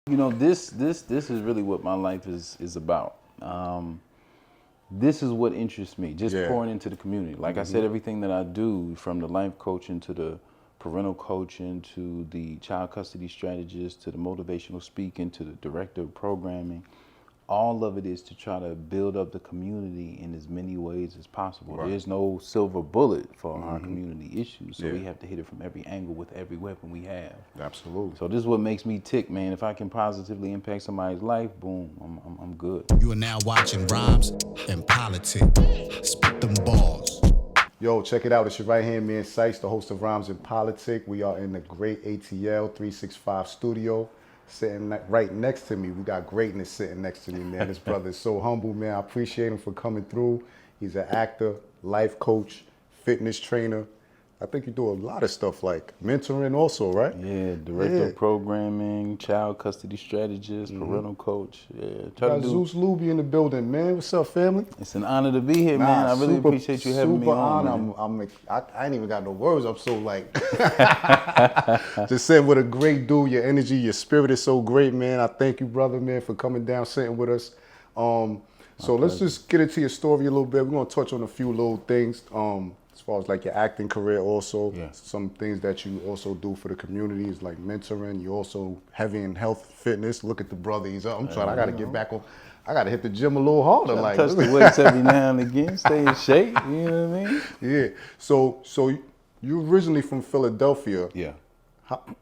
You know, this is really what my life is about. This is what interests me, just pouring into the community. Like I said, everything that I do, from the life coaching to the parental coaching to the child custody strategist to the motivational speaking to the director of programming, all of it is to try to build up the community in as many ways as possible. Right. There's no silver bullet for our community issues, so we have to hit it from every angle with every weapon we have. Absolutely. So this is what makes me tick, man. If I can positively impact somebody's life, boom, I'm good. You are now watching Rhymes and Politic. Spit them balls. Yo, check it out. It's your right-hand man, Cise, the host of Rhymes and Politic. We are in the great ATL 365 studio. Sitting right next to me, we got greatness sitting next to me, man. This brother is so humble, man. I appreciate him for coming through. He's an actor, life coach, fitness trainer. I think you do a lot of stuff like mentoring also, right? Yeah, director of programming, child custody strategist, parental coach. Yeah, try got Zeus Luby in the building, man. What's up, family? It's an honor to be here, man. I really appreciate you having me on. I ain't even got no words. I'm so like, just saying, what a great dude. Your energy, your spirit is so great, man. I thank you, brother, man, for coming down, sitting with us. So let's just get into your story a little bit. We're gonna touch on a few little things. As far as like your acting career also, some things that you also do for the community is like mentoring. You also heavy in health, fitness. Look at the brother, he's up. I gotta get back on, I gotta hit the gym a little harder. Like touch the weights every now and again, stay in shape, you know what I mean? Yeah, so you originally from Philadelphia. Yeah.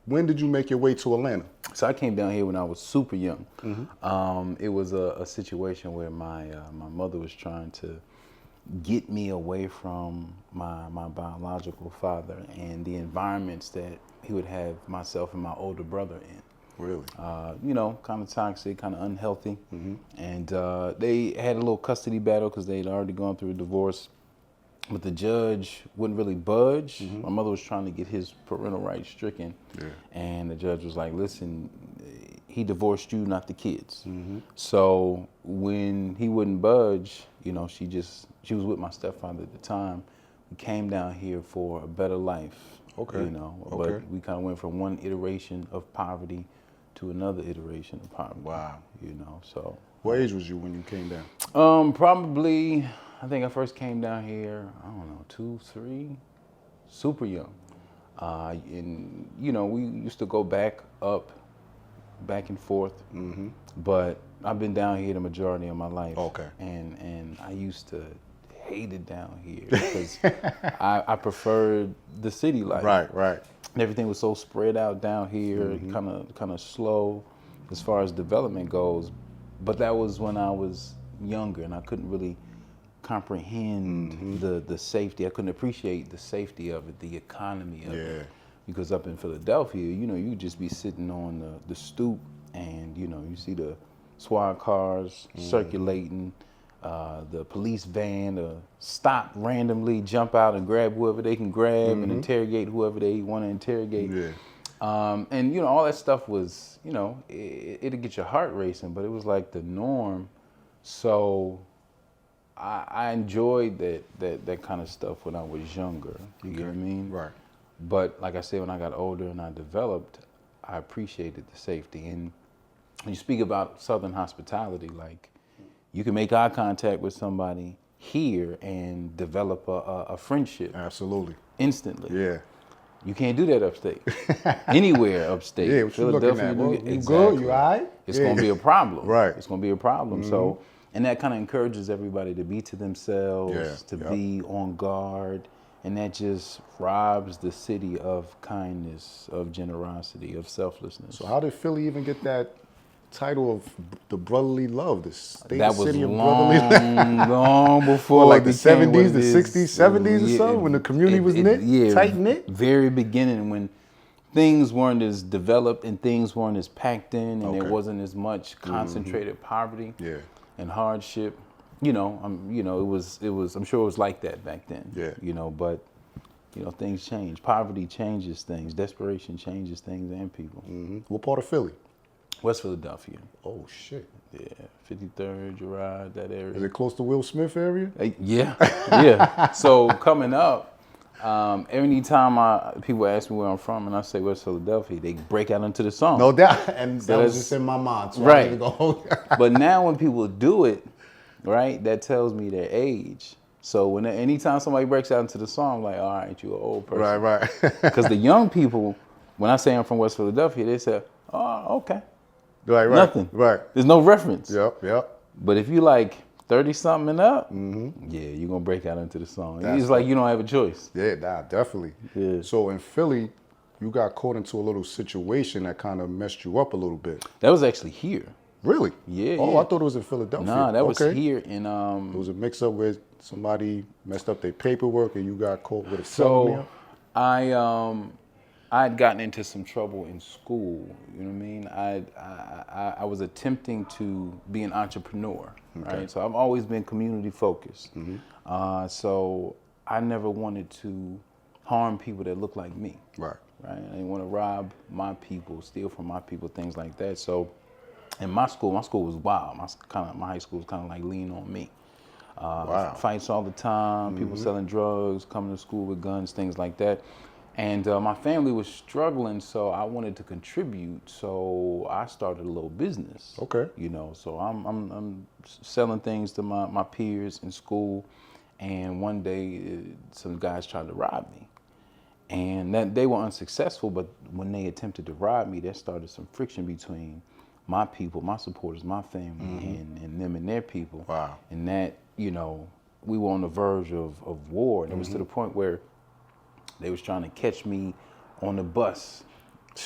When did you make your way to Atlanta? So I came down here when I was super young. It was a situation where my mother was trying to get me away from my biological father and the environments that he would have myself and my older brother in. Really? You know, kind of toxic, kind of unhealthy. And they had a little custody battle because they'd already gone through a divorce. But the judge wouldn't really budge. My mother was trying to get his parental rights stricken. And the judge was like, listen, he divorced you, not the kids. So when he wouldn't budge, you know, she was with my stepfather at the time. We came down here for a better life. Okay. You know, but we kind of went from one iteration of poverty to another iteration of poverty. Wow. You know, so. What age was you when you came down? Probably, I think I first came down here, I don't know, 2, 3, super young. And, you know, we used to go back and forth. But I've been down here the majority of my life. Okay. And I used to hate it down here because I preferred the city life. Right. And everything was so spread out down here, kind of slow as far as development goes. But that was when I was younger and I couldn't really comprehend the safety. I couldn't appreciate the safety of it, the economy of it. Because up in Philadelphia, you know, you just be sitting on the stoop and, you know, you see the SWAT cars circulating, the police van stop randomly, jump out and grab whoever they can grab and interrogate whoever they want to interrogate. And, you know, all that stuff was, you know, it'd get your heart racing, but it was like the norm. So I enjoyed that kind of stuff when I was younger. You get what I mean? Right. But like I said, when I got older and I developed, I appreciated the safety. And when you speak about Southern hospitality, like you can make eye contact with somebody here and develop a friendship. Absolutely. Instantly. Yeah. You can't do that upstate. Anywhere upstate. Yeah, what you looking at? Well, you good? You all right? It's going to be a problem. Right. It's going to be a problem. So, and that kind of encourages everybody to be to themselves, to be on guard. And that just robs the city of kindness, of generosity, of selflessness. So how did Philly even get that title of the brotherly love? The state that was city of long, brotherly love? long before like the 70s, the 60s, 70s or yeah, something, when the community was tight-knit? Very beginning, when things weren't as developed and things weren't as packed in and there wasn't as much concentrated poverty and hardship. You know, it was. I'm sure it was like that back then. Yeah. You know, but you know, things change. Poverty changes things. Desperation changes things and people. What part of Philly? West Philadelphia. Oh shit. Yeah, 53rd, Girard, that area. Is it close to Will Smith area? Yeah. So coming up, Anytime people ask me where I'm from and I say West Philadelphia, they break out into the song. No doubt. And So that was that's- just in my mind. So right. I need to go. But now when people do it, right, that tells me their age. So anytime somebody breaks out into the song, I'm like, all right, you an old person. Right. Because the young people, when I say I'm from West Philadelphia, they say, oh, okay. Right. Nothing. Right. There's no reference. Yep. But if you like 30-something and up, yeah, you're going to break out into the song. That's It's like you don't have a choice. Yeah, definitely. Yeah. So in Philly, you got caught into a little situation that kind of messed you up a little bit. That was actually here. Really? Yeah. Oh, yeah. I thought it was in Philadelphia. Nah, that was Okay. here in It was a mix-up where somebody messed up their paperwork and you got caught with a felony. So I had gotten into some trouble in school. You know what I mean? I was attempting to be an entrepreneur, right? So I've always been community focused. So I never wanted to harm people that look like me. Right. I didn't want to rob my people, steal from my people, things like that. So in my school was wild. My high school was kind of like lean on me. Wow. Fights all the time, people selling drugs, coming to school with guns, things like that. And my family was struggling, so I wanted to contribute. So I started a little business. Okay. You know, so I'm selling things to my peers in school. And one day, some guys tried to rob me. And they were unsuccessful, but when they attempted to rob me, there started some friction between my people, my supporters, my family, and them and their people. Wow. And that, you know, we were on the verge of war. And it was to the point where they was trying to catch me on the bus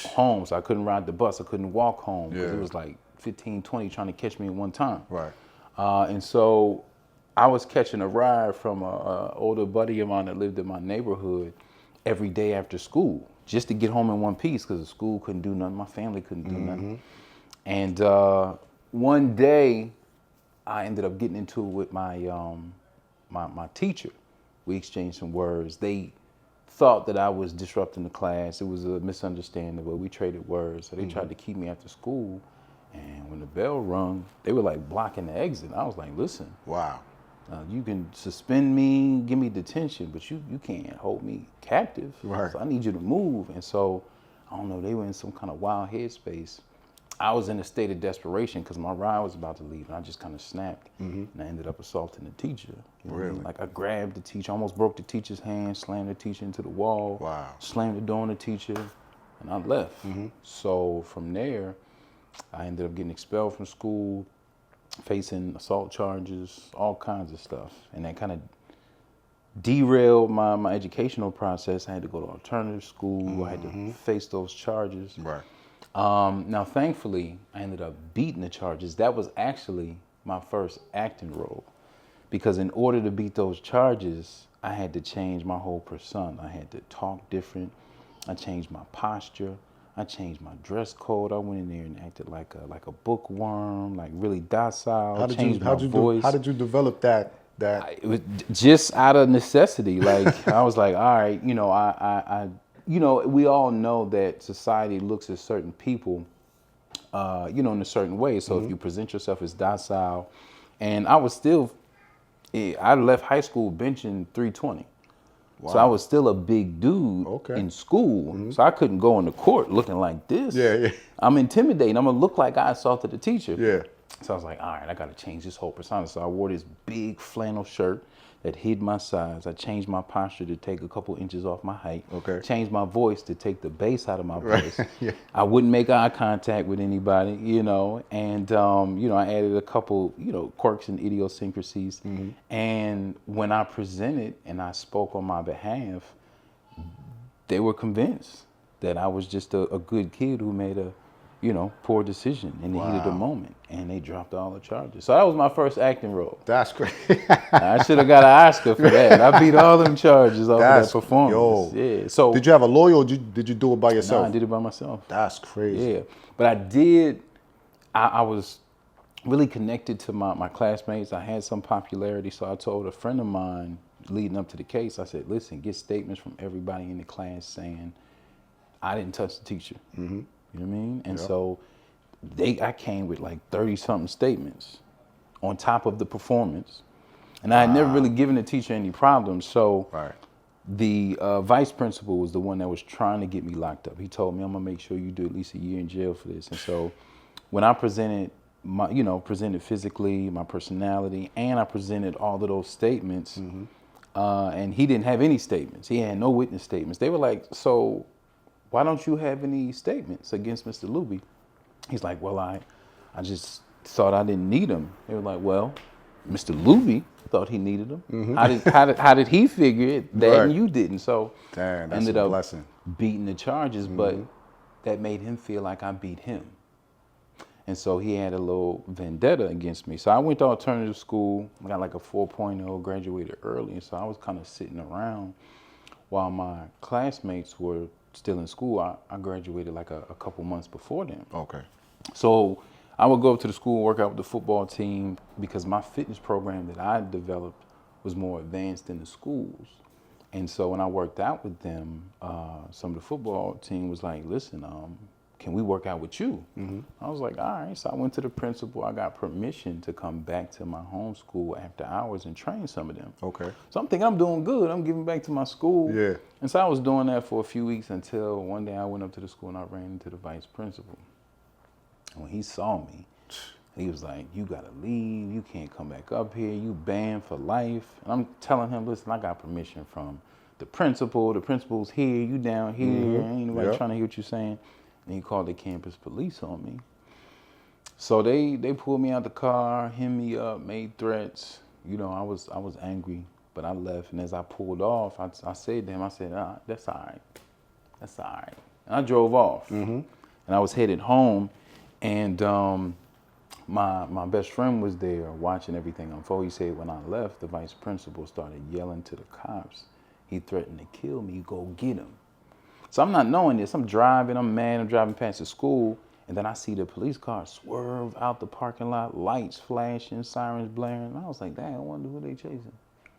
home. So I couldn't ride the bus. I couldn't walk home. Because Yeah. it was like 15, 20 trying to catch me at one time. Right. And so I was catching a ride from an older buddy of mine that lived in my neighborhood every day after school, just to get home in one piece, because the school couldn't do nothing, my family couldn't do nothing. And one day, I ended up getting into it with my my teacher. We exchanged some words. They thought that I was disrupting the class. It was a misunderstanding, but we traded words. So they tried to keep me after school. And when the bell rung, they were like blocking the exit. I was like, listen, Wow. you can suspend me, give me detention, but you can't hold me captive. Right. So I need you to move. And so, I don't know, they were in some kind of wild headspace. I was in a state of desperation because my ride was about to leave, and I just kind of snapped, and I ended up assaulting the teacher. You know what I mean? Really? Like I grabbed the teacher, almost broke the teacher's hand, slammed the teacher into the wall, Wow. slammed the door on the teacher, and I left. So from there, I ended up getting expelled from school, facing assault charges, all kinds of stuff. And that kind of derailed my educational process. I had to go to alternative school. I had to face those charges. Right. Now, thankfully, I ended up beating the charges. That was actually my first acting role. Because in order to beat those charges, I had to change my whole persona. I had to talk different. I changed my posture. I changed my dress code. I went in there and acted like a bookworm, like really docile. How did you develop that? It was just out of necessity. Like I was like, all right, you know, I we all know that society looks at certain people, in a certain way. So if you present yourself as docile, and I left high school benching 320. Wow. So I was still a big dude in school. So I couldn't go into court looking like this. Yeah. I'm intimidating. I'm gonna look like I assaulted a teacher. Yeah. So I was like, all right, I gotta change this whole persona. So I wore this big flannel shirt that hid my size. I changed my posture to take a couple inches off my height. Okay. Changed my voice to take the bass out of my voice. Right. Yeah. I wouldn't make eye contact with anybody, and I added a couple, quirks and idiosyncrasies. And when I presented and I spoke on my behalf, they were convinced that I was just a good kid who made a poor decision in the heat of the moment, and they dropped all the charges. So that was my first acting role. That's great. I should have got an Oscar for that. I beat all them charges off of that performance. Yeah. So did you have a lawyer, or did you do it by yourself? No, I did it by myself. That's crazy. Yeah, but I did. I was really connected to my classmates. I had some popularity, so I told a friend of mine leading up to the case. I said, "Listen, get statements from everybody in the class saying I didn't touch the teacher." You know what I mean? And so I came with like 30-something statements on top of the performance. And I had never really given the teacher any problems. So The vice principal was the one that was trying to get me locked up. He told me, I'm gonna make sure you do at least a year in jail for this. And so when I presented presented physically, my personality, and I presented all of those statements, and he didn't have any statements. He had no witness statements. They were like, so why don't you have any statements against Mr. Luby? He's like, well, I just thought I didn't need them. They were like, well, Mr. Luby thought he needed them. How did he figure it? That and you didn't. So damn, that's ended a up blessing. beating the charges, but that made him feel like I beat him. And so he had a little vendetta against me. So I went to alternative school, got like a 4.0, graduated early. And so I was kind of sitting around while my classmates were still in school. I graduated like a couple months before them. Okay. So I would go up to the school, work out with the football team, because my fitness program that I developed was more advanced than the schools. And so when I worked out with them, some of the football team was like, listen, can we work out with you? I was like, all right. So I went to the principal. I got permission to come back to my home school after hours and train some of them. Okay. So I'm thinking I'm doing good. I'm giving back to my school. Yeah. And so I was doing that for a few weeks until one day I went up to the school and I ran into the vice principal. And when he saw me, he was like, you gotta leave. You can't come back up here. You banned for life. And I'm telling him, listen, I got permission from the principal. The principal's here. You down here. Ain't nobody trying to hear what you're saying. And he called the campus police on me. So they pulled me out the car, hemmed me up, made threats. You know, I was angry, but I left. And as I pulled off, I said to him, I said, that's all right. That's all right. And I drove off. And I was headed home. And my best friend was there watching everything unfold. He said when I left, the vice principal started yelling to the cops. He threatened to kill me. Go get him. So I'm not knowing this. I'm driving. I'm mad. I'm driving past the school. And then I see the police car swerve out the parking lot, lights flashing, sirens blaring. And I was like, dang, I wonder who they chasing.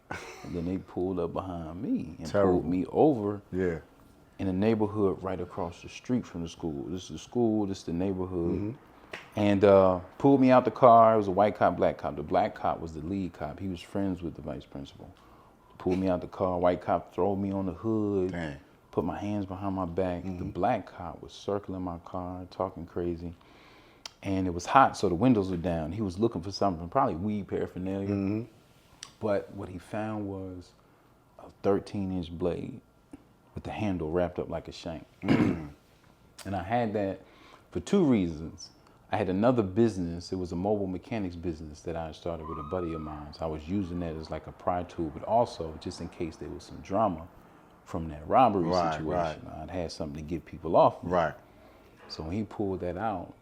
And then they pulled up behind me and pulled me over in a neighborhood right across the street from the school. This is the school. This is the neighborhood. And pulled me out the car. It was a white cop, black cop. The black cop was the lead cop. He was friends with the vice principal. Pulled me out the car. White cop threw me on the hood. Dang. Put my hands behind my back. The black cop was circling my car, talking crazy. And it was hot, so the windows were down. He was looking for something, probably weed paraphernalia. But what he found was a 13-inch blade with the handle wrapped up like a shank. And I had that for two reasons. I had another business. It was a mobile mechanics business that I started with a buddy of mine. So I was using that as like a pry tool, but also just in case there was some drama from that robbery situation. I'd had something to get people off me. So when he pulled that out,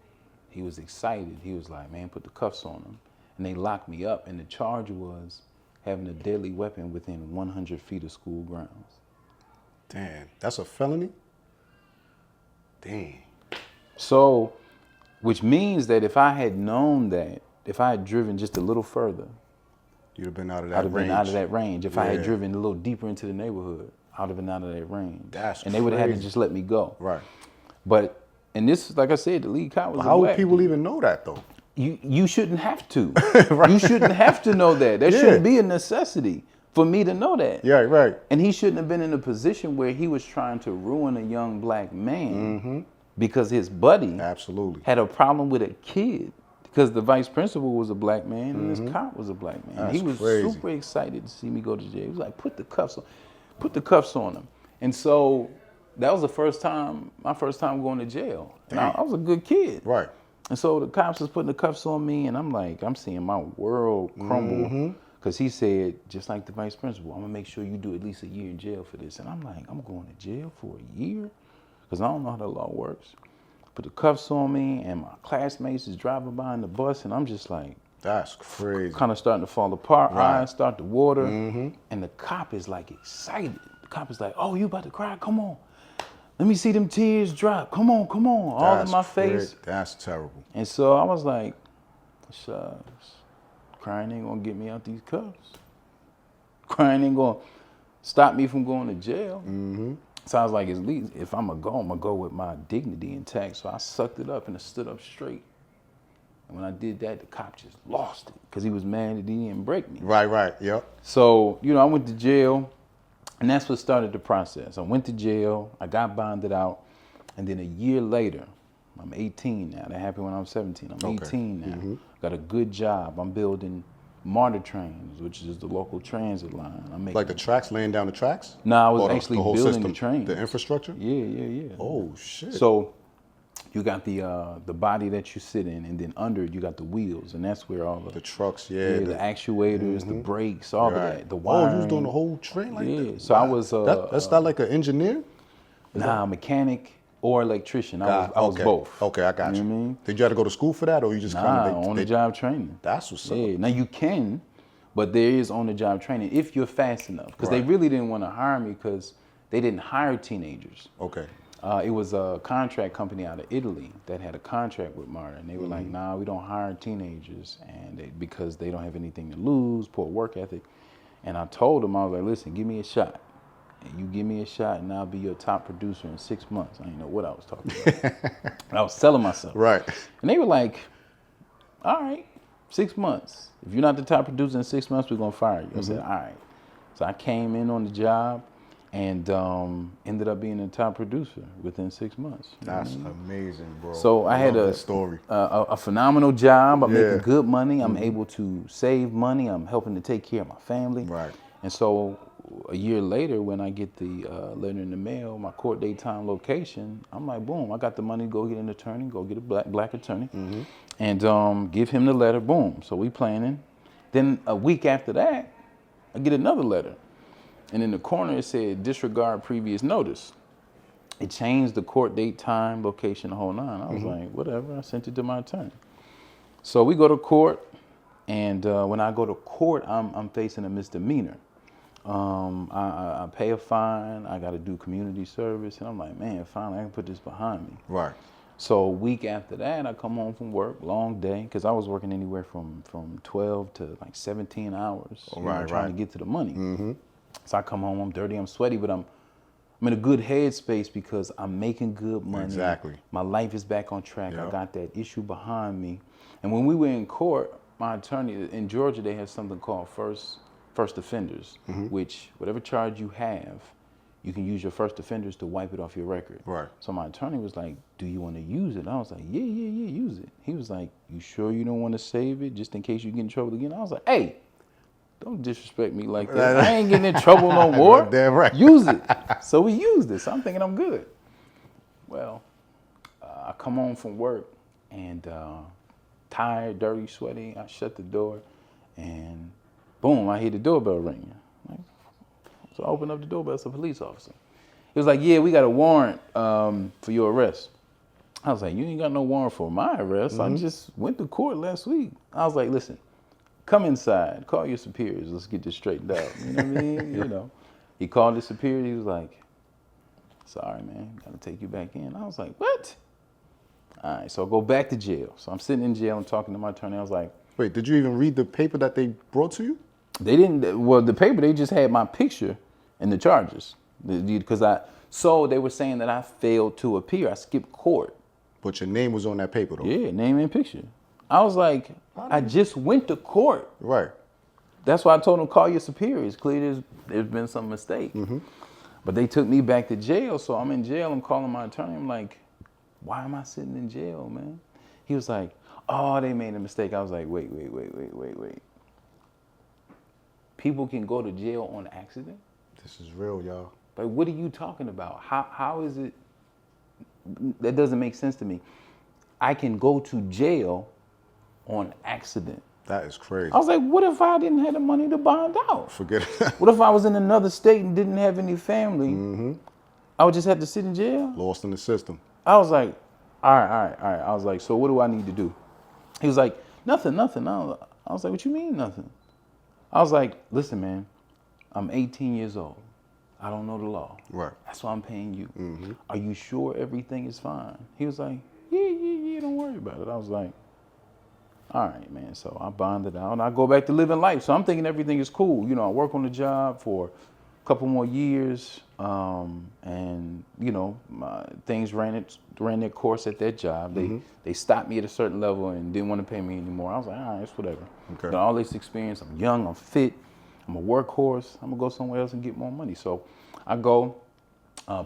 he was excited. He was like, man, put the cuffs on him. And they locked me up. And the charge was having a deadly weapon within 100 feet of school grounds. Damn, that's a felony? Dang. So, which means that if I had known that, if I had driven just a little further, you'd have been out of that I'd have range. been out of that range. If I had driven a little deeper into the neighborhood, I'd have been out of that range. That's and they would have had to crazy. just let me go. Right. But, and this, like I said, the lead cop was How would black people dude. even know that though? You shouldn't have to. You shouldn't have to know that. There shouldn't be a necessity for me to know that. Yeah, right. And he shouldn't have been in a position where he was trying to ruin a young black man because his buddy Absolutely. had a problem with a kid because the vice principal was a black man and this cop was a black man. That's He was crazy. super excited to see me go to jail. He was like, put the cuffs on him. And so that was my first time going to jail. And I was a good kid. Right. And so the cops was putting the cuffs on me, and I'm like, I'm seeing my world crumble. Because he said, just like the vice principal, I'm going to make sure you do at least a year in jail for this. And I'm like, I'm going to jail for a year? Because I don't know how the law works. Put the cuffs on me, and my classmates is driving by in the bus, and I'm just like, That's crazy. kind of starting to fall apart. Right. Eyes start to water. And the cop is like excited. The cop is like, oh, you about to cry? Come on. Let me see them tears drop. Come on. All in my face. That's terrible. And so I was like, shucks, crying ain't gonna get me out these cuffs. Crying ain't gonna stop me from going to jail. So I was like, at least if I'm gonna go with my dignity intact. So I sucked it up and I stood up straight. And when I did that, the cop just lost it because he was mad that he didn't break me. Right, yep. So, I went to jail. And that's what started the process. I went to jail, I got bonded out, and then a year later, I'm 18 now. That happened when I was 17. I'm 18 now. Got a good job. I'm building MARTA trains, which is the local transit line. I'm making, Like the tracks, laying down the tracks? No, I was Or actually the whole building system, the trains. the infrastructure? Yeah. Oh, shit. So you got the body that you sit in, and then under it you got the wheels, and that's where all The trucks, the actuators, the brakes, all of that, the wiring. Oh, you was doing the whole train like that? Yeah, so I was that's not like an engineer? mechanic or electrician. I was both. Okay, I got you. Know what I mean? Did you have to go to school for that, or you just kind of on the job training? That's what's up. Yeah, now you can, but there is on the job training if you're fast enough. Because they really didn't want to hire me because they didn't hire teenagers. Okay. It was a contract company out of Italy that had a contract with MARTA, and they were like, nah, we don't hire teenagers and because they don't have anything to lose, poor work ethic. And I told them, I was like, listen, give me a shot. And you give me a shot and I'll be your top producer in 6 months. I didn't know what I was talking about. I was selling myself. Right. And they were like, all right, 6 months. If you're not the top producer in 6 months, we're going to fire you. I said, all right. So I came in on the job and ended up being the top producer within 6 months. That's amazing, bro. So I had that story. A phenomenal job. I'm making good money. I'm able to save money. I'm helping to take care of my family. Right. And so a year later, when I get the letter in the mail, my court date time location, I'm like, boom, I got the money to go get an attorney, go get a black attorney, and give him the letter, boom. So we planning. Then a week after that, I get another letter. And in the corner, it said, disregard previous notice. It changed the court date, time, location, the whole nine. I was like, whatever, I sent it to my attorney. So we go to court, and when I go to court, I'm facing a misdemeanor. I pay a fine, I gotta do community service, and I'm like, man, finally I can put this behind me. Right. So a week after that, I come home from work, long day, because I was working anywhere from 12 to like 17 hours, trying to get to the money. So I come home, I'm dirty, I'm sweaty, but I'm in a good headspace because I'm making good money. Exactly. My life is back on track. Yep. I got that issue behind me. And when we were in court, my attorney, in Georgia, they have something called first offenders, which whatever charge you have, you can use your first offenders to wipe it off your record. Right. So my attorney was like, do you want to use it? I was like, yeah, use it. He was like, you sure you don't want to save it just in case you get in trouble again? I was like, hey, don't disrespect me like that. I ain't getting in trouble no more. Damn right. Use it. So we used it. So I'm thinking I'm good. Well, I come home from work and tired, dirty, sweaty. I shut the door and boom, I hear the doorbell ringing. So I open up the doorbell. It's a police officer. He was like, yeah, we got a warrant for your arrest. I was like, you ain't got no warrant for my arrest. I just went to court last week. I was like, listen, come inside, call your superiors, let's get this straightened out. You know what I mean? He called his superior, he was like, sorry, man, gotta take you back in. I was like, what? All right, so I go back to jail. So I'm sitting in jail, I'm talking to my attorney. I was like, wait, did you even read the paper that they brought to you? They didn't, well, the paper, they just had my picture and the charges. So they were saying that I failed to appear. I skipped court. But your name was on that paper, though. Yeah, name and picture. I was like, I just went to court. Right. That's why I told them, call your superiors. Clearly, there's been some mistake. But they took me back to jail, so I'm in jail. I'm calling my attorney. I'm like, why am I sitting in jail, man? He was like, oh, they made a mistake. I was like, wait. People can go to jail on accident? This is real, y'all. Like, what are you talking about? How is it? That doesn't make sense to me. I can go to jail on accident. That is crazy. I was like, what if I didn't have the money to bond out? Forget it. What if I was in another state and didn't have any family? I would just have to sit in jail? Lost in the system. I was like, all right. I was like, so what do I need to do? He was like, nothing. I was like, what you mean nothing? I was like, listen, man, I'm 18 years old. I don't know the law. Right. That's why I'm paying you. Are you sure everything is fine? He was like, yeah, don't worry about it. I was like, all right, man. So I bonded out and I go back to living life. So I'm thinking everything is cool. I work on the job for a couple more years. And things ran their course at that job. They stopped me at a certain level and didn't want to pay me anymore. I was like, all right, it's whatever. Okay. But all this experience, I'm young, I'm fit, I'm a workhorse. I'm gonna go somewhere else and get more money. So I go,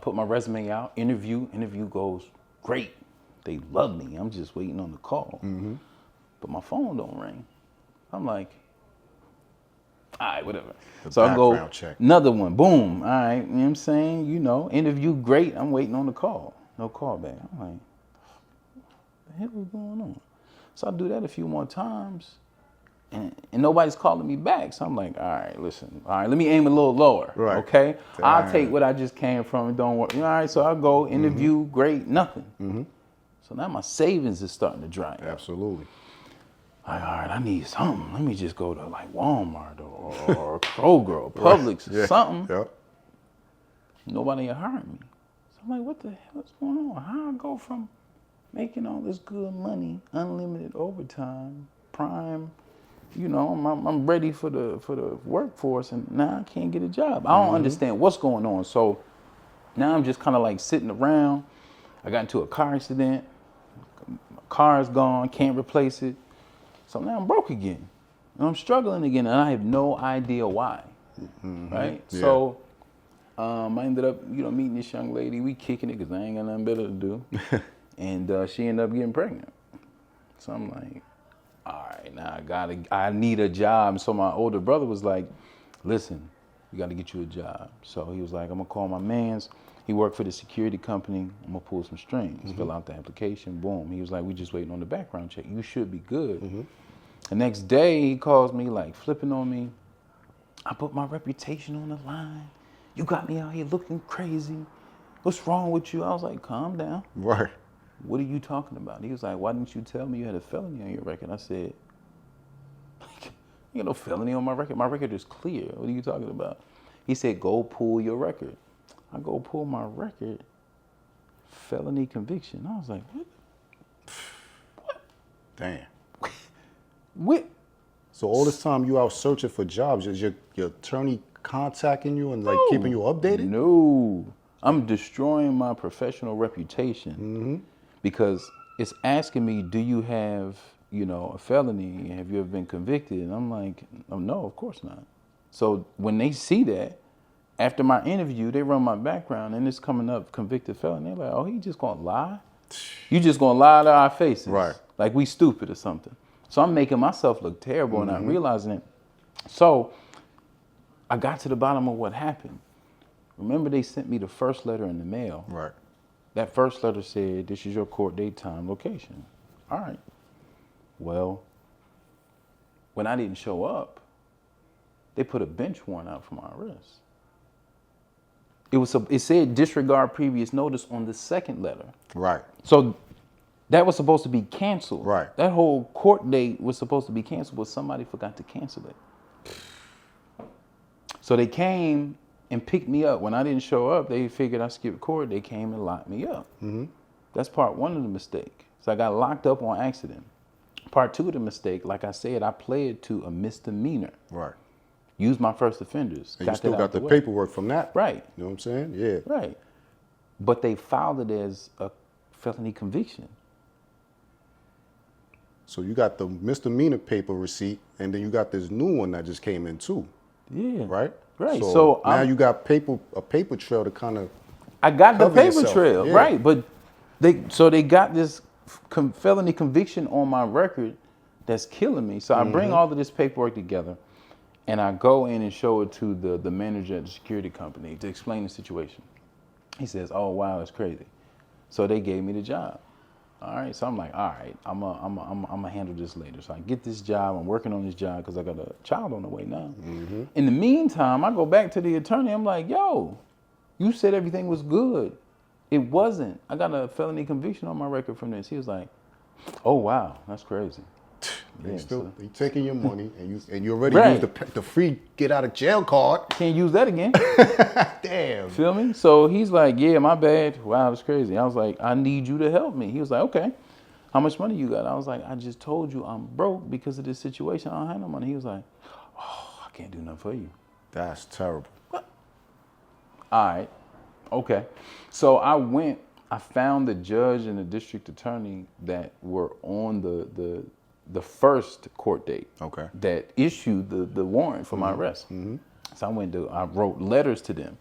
put my resume out, interview goes great. They love me. I'm just waiting on the call. But my phone don't ring. I'm like, all right, whatever. So I go, check. another one, boom. All right, you know what I'm saying? You know, interview great. I'm waiting on the call. No call back. I'm like, what the hell is going on? So I do that a few more times, and nobody's calling me back. So I'm like, all right, listen. All right, let me aim a little lower, Right. okay? Damn. I'll take what I just came from and don't work. All right, so I go, interview, great, nothing. So now my savings is starting to dry up. Absolutely. Like, all right, I need something. Let me just go to like Walmart or Kroger or Publix or something. Yep. Nobody hiring me. So I'm like, what the hell is going on? How I go from making all this good money, unlimited overtime, prime, you know, I'm ready for the workforce, and now I can't get a job. I don't understand what's going on. So now I'm just kind of like sitting around. I got into a car accident. My car's gone, can't replace it. So now I'm broke again. And I'm struggling again, and I have no idea why. Right? Yeah. So I ended up, you know, meeting this young lady. We kicking it because I ain't got nothing better to do. And she ended up getting pregnant. So I'm like, all right, now I need a job. So my older brother was like, listen, we got to get you a job. So he was like, I'm going to call my mans. He worked for the security company. I'm going to pull some strings, fill out the application, boom. He was like, we just waiting on the background check. You should be good. The next day, he calls me like flipping on me. I put my reputation on the line. You got me out here looking crazy. What's wrong with you? I was like, calm down. Right. What are you talking about? He was like, why didn't you tell me you had a felony on your record? I said, you got no felony on my record. My record is clear. What are you talking about? He said, go pull your record. I go pull my record, felony conviction. I was like, what? What? Damn. What? So all this time you out searching for jobs, is your attorney contacting you and like keeping you updated? No. I'm destroying my professional reputation because it's asking me, do you have, you know, a felony? Have you ever been convicted? And I'm like, oh, no, of course not. So when they see that, after my interview, they run my background and it's coming up convicted felon. They're like, oh, he just gonna lie? You just gonna lie to our faces? Right. Like we stupid or something. So I'm making myself look terrible and not realizing it. So I got to the bottom of what happened. Remember they sent me the first letter in the mail. Right. That first letter said, this is your court date, time, location. All right. Well, when I didn't show up, they put a bench warrant out for my arrest. It said disregard previous notice on the second letter. Right. So that was supposed to be canceled. Right. That whole court date was supposed to be canceled, but somebody forgot to cancel it. So they came and picked me up. When I didn't show up, they figured I skipped court. They came and locked me up. That's part one of the mistake. So I got locked up on accident. Part two of the mistake, like I said, I pled to a misdemeanor. Right. Used my first offenders. And you still got the paperwork from that. Right. You know what I'm saying? Yeah. Right. But they filed it as a felony conviction. So you got the misdemeanor paper receipt, and then you got this new one that just came in too. Yeah. Right? Right. So now you got a paper trail to kind of I got the cover paper yourself. trail, Yeah. right? But they got this felony conviction on my record that's killing me. So I bring all of this paperwork together, and I go in and show it to the manager at the security company to explain the situation. He says, "Oh wow, that's crazy." So they gave me the job. All right, so I'm like, all right, I'm gonna handle this later. So I get this job. I'm working on this job because I got a child on the way now. In the meantime, I go back to the attorney. I'm like, yo, you said everything was good. It wasn't. I got a felony conviction on my record from this. He was like, oh wow, that's crazy. They Yeah, still so- they taking your money, and you already Right. used the free get out of jail card. Can't use that again. Damn. Feel me? So he's like, yeah, my bad. Wow, that's crazy. I was like, I need you to help me. He was like, okay. How much money you got? I was like, I just told you I'm broke because of this situation. I don't have no money. He was like, oh, I can't do nothing for you. That's terrible. All right. Okay. So I found the judge and the district attorney that were on the first court date. Okay. That issued the warrant for my arrest. So I wrote letters to them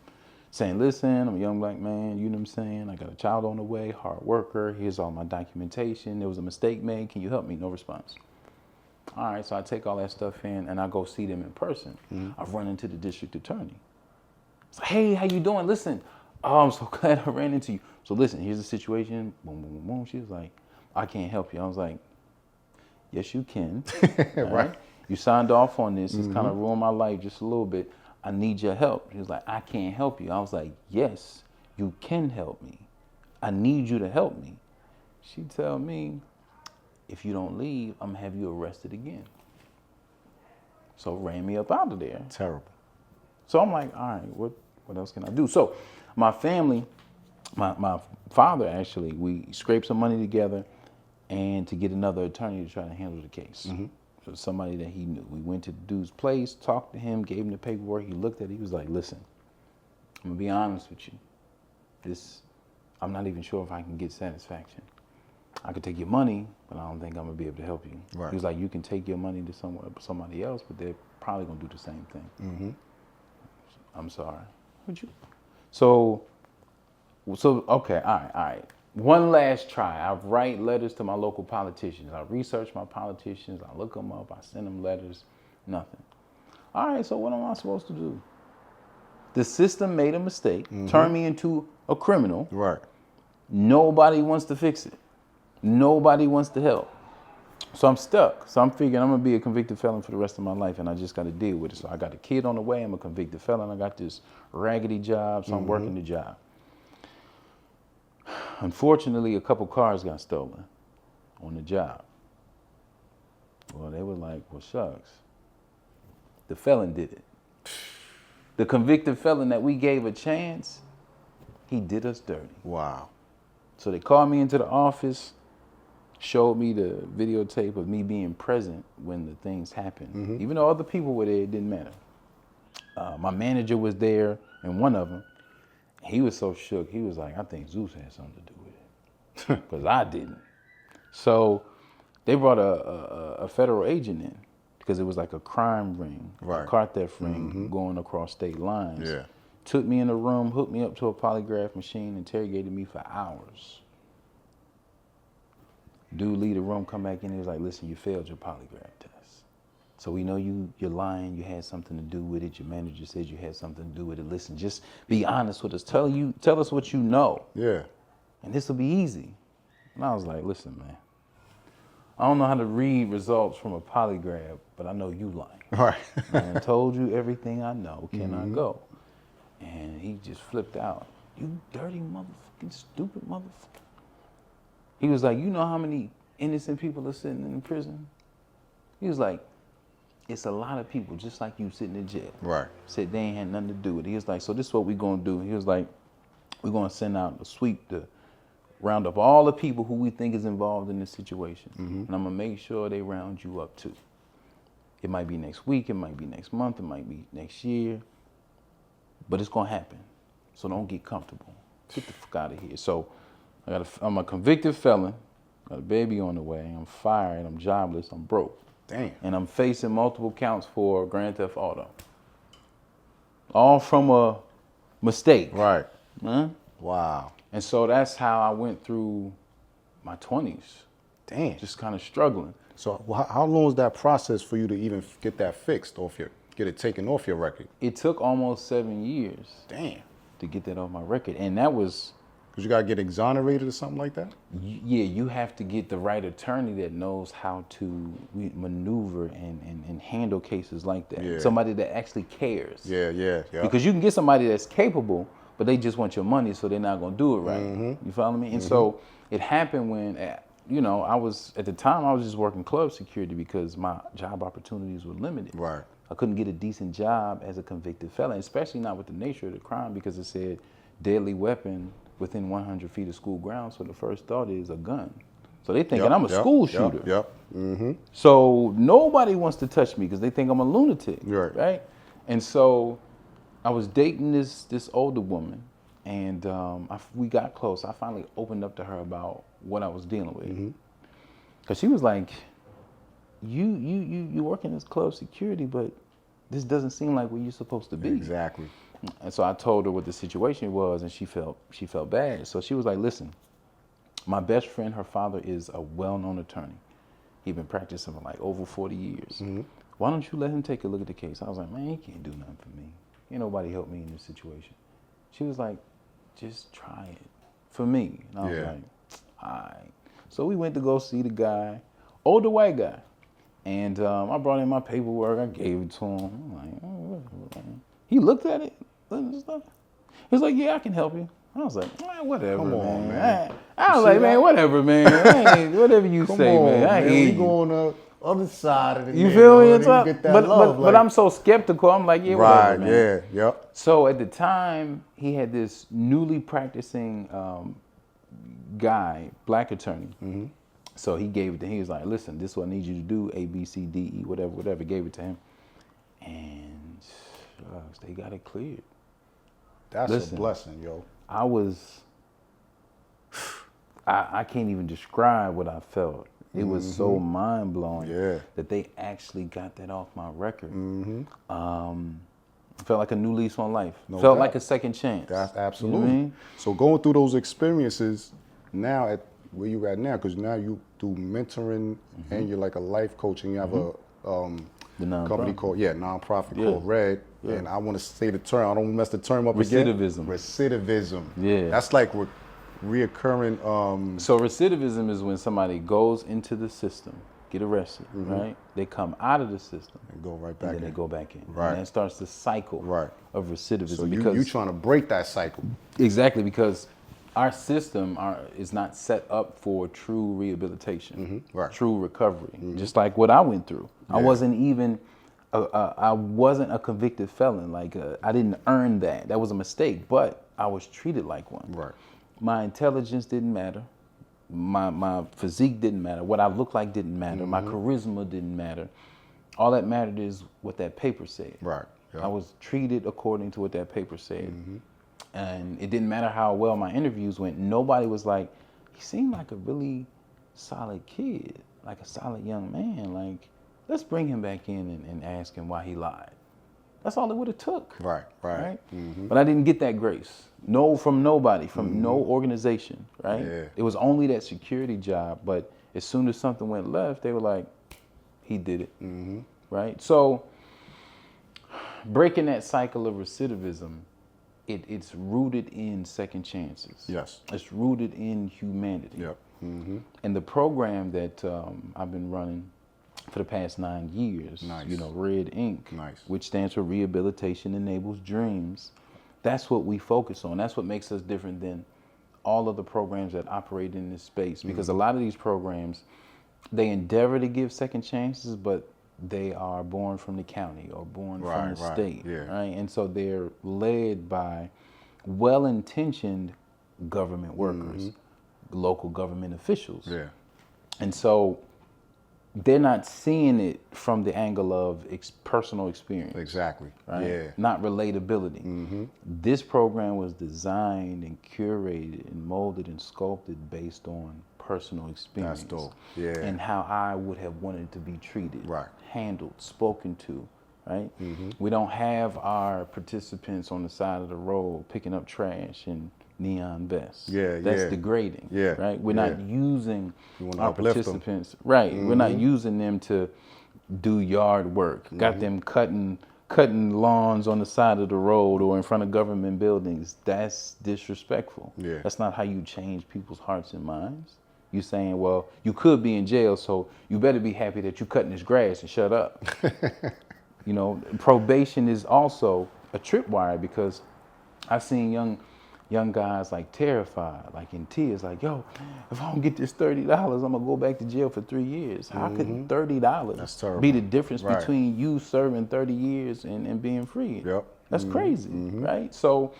saying, listen, I'm a young black man, you know what I'm saying? I got a child on the way, hard worker, here's all my documentation, there was a mistake made, can you help me? No response. All right, so I take all that stuff in and I go see them in person. I run into the district attorney. It's like, hey, how you doing? Listen, oh, I'm so glad I ran into you. So listen, here's the situation, boom, boom, boom, boom. She was like, I can't help you. I was like, yes, you can. Right? You signed off on this. It's kind of ruined my life just a little bit. I need your help. He was like, I can't help you. I was like, yes, you can help me. I need you to help me. She tell me, if you don't leave, I'm gonna have you arrested again. So ran me up out of there. Terrible. So I'm like, all right, what else can I do? So my family, my father actually, we scraped some money together and to get another attorney to try to handle the case. So somebody that he knew. We went to the dude's place, talked to him, gave him the paperwork. He looked at it. He was like, listen, I'm going to be honest with you. I'm not even sure if I can get satisfaction. I could take your money, but I don't think I'm going to be able to help you. Right. He was like, you can take your money to somebody else, but they're probably going to do the same thing. I'm sorry. Would you? So, okay, all right. One last try. I write letters to my local politicians. I research my politicians. I look them up. I send them letters. Nothing. All right, so what am I supposed to do? The system made a mistake, turned me into a criminal. Right. Nobody wants to fix it. Nobody wants to help. So I'm stuck. So I'm figuring I'm going to be a convicted felon for the rest of my life, and I just got to deal with it. So I got a kid on the way. I'm a convicted felon. I got this raggedy job, so I'm working the job. Unfortunately, a couple cars got stolen on the job. Well, they were like, well, shucks. The felon did it. The convicted felon that we gave a chance, he did us dirty. Wow. So they called me into the office, showed me the videotape of me being present when the things happened. Even though other people were there, it didn't matter. My manager was there, and one of them, he was so shook. He was like, I think Zeus had something to do with it, because I didn't. So they brought a federal agent in, because it was like a crime ring, a car theft ring going across state lines. Yeah. Took me in a room, hooked me up to a polygraph machine, interrogated me for hours. Dude leave the room, come back in, he was like, listen, you failed your polygraph test. So we know you're lying, you had something to do with it, your manager said you had something to do with it. Listen, just be honest with us. Tell us what you know. Yeah. And this will be easy. And I was like, listen, man, I don't know how to read results from a polygraph, but I know you lying. Right. I told you everything I know. Can I go? And he just flipped out. You dirty motherfucking stupid motherfucker. He was like, you know how many innocent people are sitting in prison? He was like, it's a lot of people just like you sitting in jail. Right. Said they ain't had nothing to do with it. He was like, so this is what we're going to do. He was like, we're going to send out a sweep to round up all the people who we think is involved in this situation. And I'm going to make sure they round you up too. It might be next week, it might be next month, it might be next year, but it's going to happen. So don't get comfortable. Get the fuck out of here. So I'm a convicted felon, got a baby on the way, I'm fired, I'm jobless, I'm broke. Damn. And I'm facing multiple counts for Grand Theft Auto. All from a mistake. Right. Huh? Wow. And so that's how I went through my 20s. Damn. Just kind of struggling. So how long was that process for you to even get that fixed get it taken off your record? It took almost 7 years. Damn. To get that off my record. And that was... Because you got to get exonerated or something like that? Yeah, you have to get the right attorney that knows how to maneuver and handle cases like that. Yeah. Somebody that actually cares. Yeah. Because you can get somebody that's capable, but they just want your money, so they're not going to do it right. You follow me? And so it happened when, I was, at the time, I was just working club security because my job opportunities were limited. Right. I couldn't get a decent job as a convicted felon, especially not with the nature of the crime, because it said deadly weapon within 100 feet of school grounds. So the first thought is a gun. So they thinking I'm a school shooter. So nobody wants to touch me because they think I'm a lunatic. Right. And so I was dating this older woman, and we got close. I finally opened up to her about what I was dealing with, because she was like, "You working as club security, but this doesn't seem like where you're supposed to be." Exactly. And so I told her what the situation was, and she felt bad. So she was like, listen, my best friend, her father is a well-known attorney. He's been practicing for like over 40 years. Why don't you let him take a look at the case? I was like, man, he can't do nothing for me. Ain't nobody help me in this situation. She was like, just try it for me. And I was like, all right. So we went to go see the guy, older white guy. And I brought in my paperwork. I gave it to him. I'm like, oh, whatever. He looked at it. And stuff. He was like, yeah, I can help you. I was like, whatever, Come on, man. I was like, man, whatever, man. Whatever you say, man. I hear We you. go on the other side of the You feel me? neighborhood and get that love. But I'm so skeptical. I'm like, yeah, whatever, man. Right, yeah, yep. So at the time, he had this newly practicing guy, black attorney. So he gave it to him. He was like, listen, this is what I need you to do, A, B, C, D, E, whatever. Gave it to him. And they got it cleared. That's a blessing, yo. I can't even describe what I felt. It was so mind-blowing that they actually got that off my record. Felt like a new lease on life. Felt doubt. like a second chance. That's absolutely. You know what I mean? So going through those experiences now at where you at now, because now you do mentoring and you're like a life coach and you have a company called nonprofit called Red. Yeah. And I want to say the term. I don't mess the term up again. Recidivism. Yeah. That's like reoccurring. So recidivism is when somebody goes into the system, get arrested, right? They come out of the system and go right back in. And then they go back in. Right. And then it starts the cycle of recidivism. So you trying to break that cycle. Exactly, because our system is not set up for true rehabilitation, true recovery. Just like what I went through. Yeah. I wasn't a convicted felon. Like I didn't earn that. That was a mistake, but I was treated like one. Right. My intelligence didn't matter. My physique didn't matter. What I looked like didn't matter. My charisma didn't matter. All that mattered is what that paper said. Right. Yeah. I was treated according to what that paper said. And it didn't matter how well my interviews went. Nobody was like, he seemed like a really solid kid, like a solid young man. Like, let's bring him back in and ask him why he lied. That's all it would have took. Right. But I didn't get that grace. No, from nobody, from no organization, right? Yeah. It was only that security job, but as soon as something went left, they were like, he did it, right? So breaking that cycle of recidivism, it's rooted in second chances. Yes. It's rooted in humanity. Yep. And the program that I've been running for the past 9 years, Red Inc., which stands for Rehabilitation Enables Dreams. That's what we focus on. That's what makes us different than all other programs that operate in this space. Because a lot of these programs, they endeavor to give second chances, but they are born from the county or born from the state, right? And so they're led by well-intentioned government workers, local government officials. Yeah. And so they're not seeing it from the angle of personal experience. Exactly. Right? Yeah. Not relatability. This program was designed and curated and molded and sculpted based on personal experience. That's dope. Yeah. And how I would have wanted to be treated, handled, spoken to. Right? We don't have our participants on the side of the road picking up trash and neon vests. That's degrading. Right? We're not using our participants. Right. We're not using them to do yard work. Got them cutting lawns on the side of the road or in front of government buildings. That's disrespectful. That's not how you change people's hearts and minds. You saying, well, you could be in jail, so you better be happy that you cutting this grass and shut up. You know, probation is also a tripwire because I've seen young guys like terrified, like in tears, like, yo, if I don't get this $30, I'm gonna go back to jail for 3 years. How could $30 be the difference between you serving 30 years and being free? That's crazy, right? So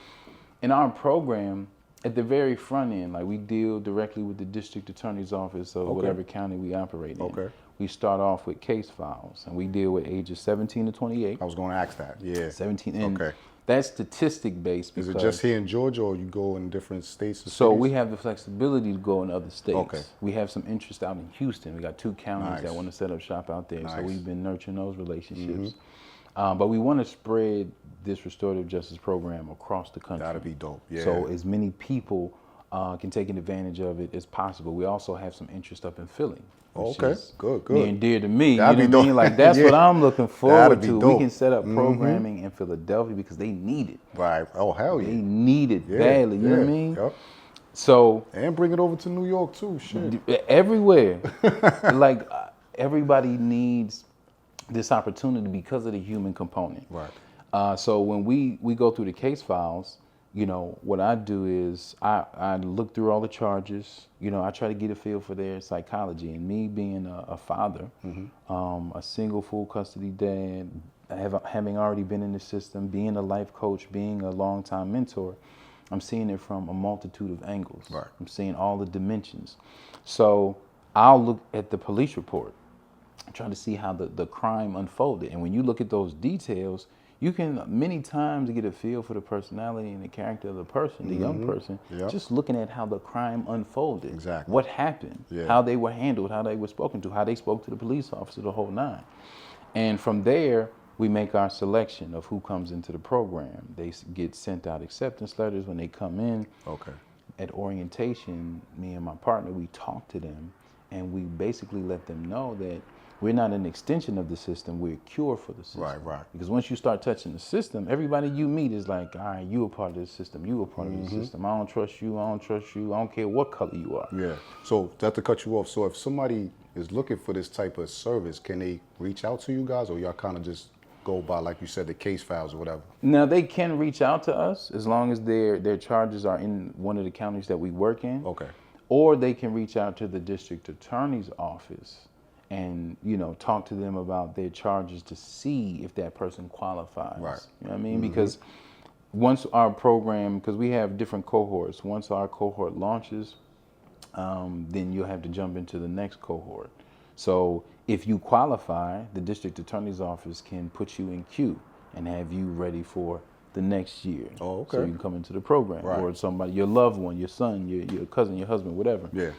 in our program, at the very front end, like we deal directly with the district attorney's office of whatever county we operate in. We start off with case files, and we deal with ages 17 to 28. I was going to ask that. 17. And that's statistic based. Is it just here in Georgia, or you go in different states? So cities? We have the flexibility to go in other states. We have some interest out in Houston. We got 2 counties that want to set up shop out there. So we've been nurturing those relationships. But we want to spread this restorative justice program across the country. That'd be dope. Yeah. So as many people can take advantage of it as possible. We also have some interest up in Philly. Okay, good. Near and dear to me. That'd you know be what I mean? dope. Like that's Yeah. what I'm looking forward That'd be to. dope. We can set up programming in Philadelphia because they need it. Right. Oh, hell yeah. They need it Yeah, badly. You know what I yeah, mean? Yep. So And bring it over to New York too. Shit. everywhere, like everybody needs this opportunity because of the human component. Right. So when we go through the case files, you know, what I do is I look through all the charges. You know, I try to get a feel for their psychology. And me being a father, a single full custody dad, having already been in the system, being a life coach, being a longtime mentor, I'm seeing it from a multitude of angles. Right. I'm seeing all the dimensions. So I'll look at the police report, try to see how the crime unfolded. And when you look at those details, you can many times get a feel for the personality and the character of the person, the young person, Yep. just looking at how the crime unfolded. Exactly. What happened, Yeah. how they were handled, how they were spoken to, how they spoke to the police officer, the whole nine. And from there, we make our selection of who comes into the program. They get sent out acceptance letters when they come in. Okay. At orientation, me and my partner, we talk to them and we basically let them know that we're not an extension of the system, we're a cure for the system. Right. Because once you start touching the system, everybody you meet is like, all right, you a part of the system, you a part of the system. I don't trust you, I don't care what color you are. Yeah. So just to cut you off, so if somebody is looking for this type of service, can they reach out to you guys, or y'all kind of just go by, like you said, the case files or whatever? Now they can reach out to us as long as their charges are in one of the counties that we work in. Okay. Or they can reach out to the district attorney's office and, you know, talk to them about their charges to see if that person qualifies. Right. You know what I mean? Because once our program, because we have different cohorts, once our cohort launches, then you'll have to jump into the next cohort. So if you qualify, the district attorney's office can put you in queue and have you ready for the next year. Oh, okay. So you can come into the program. Right. Or somebody, your loved one, your son, your cousin, your husband, whatever. Yeah.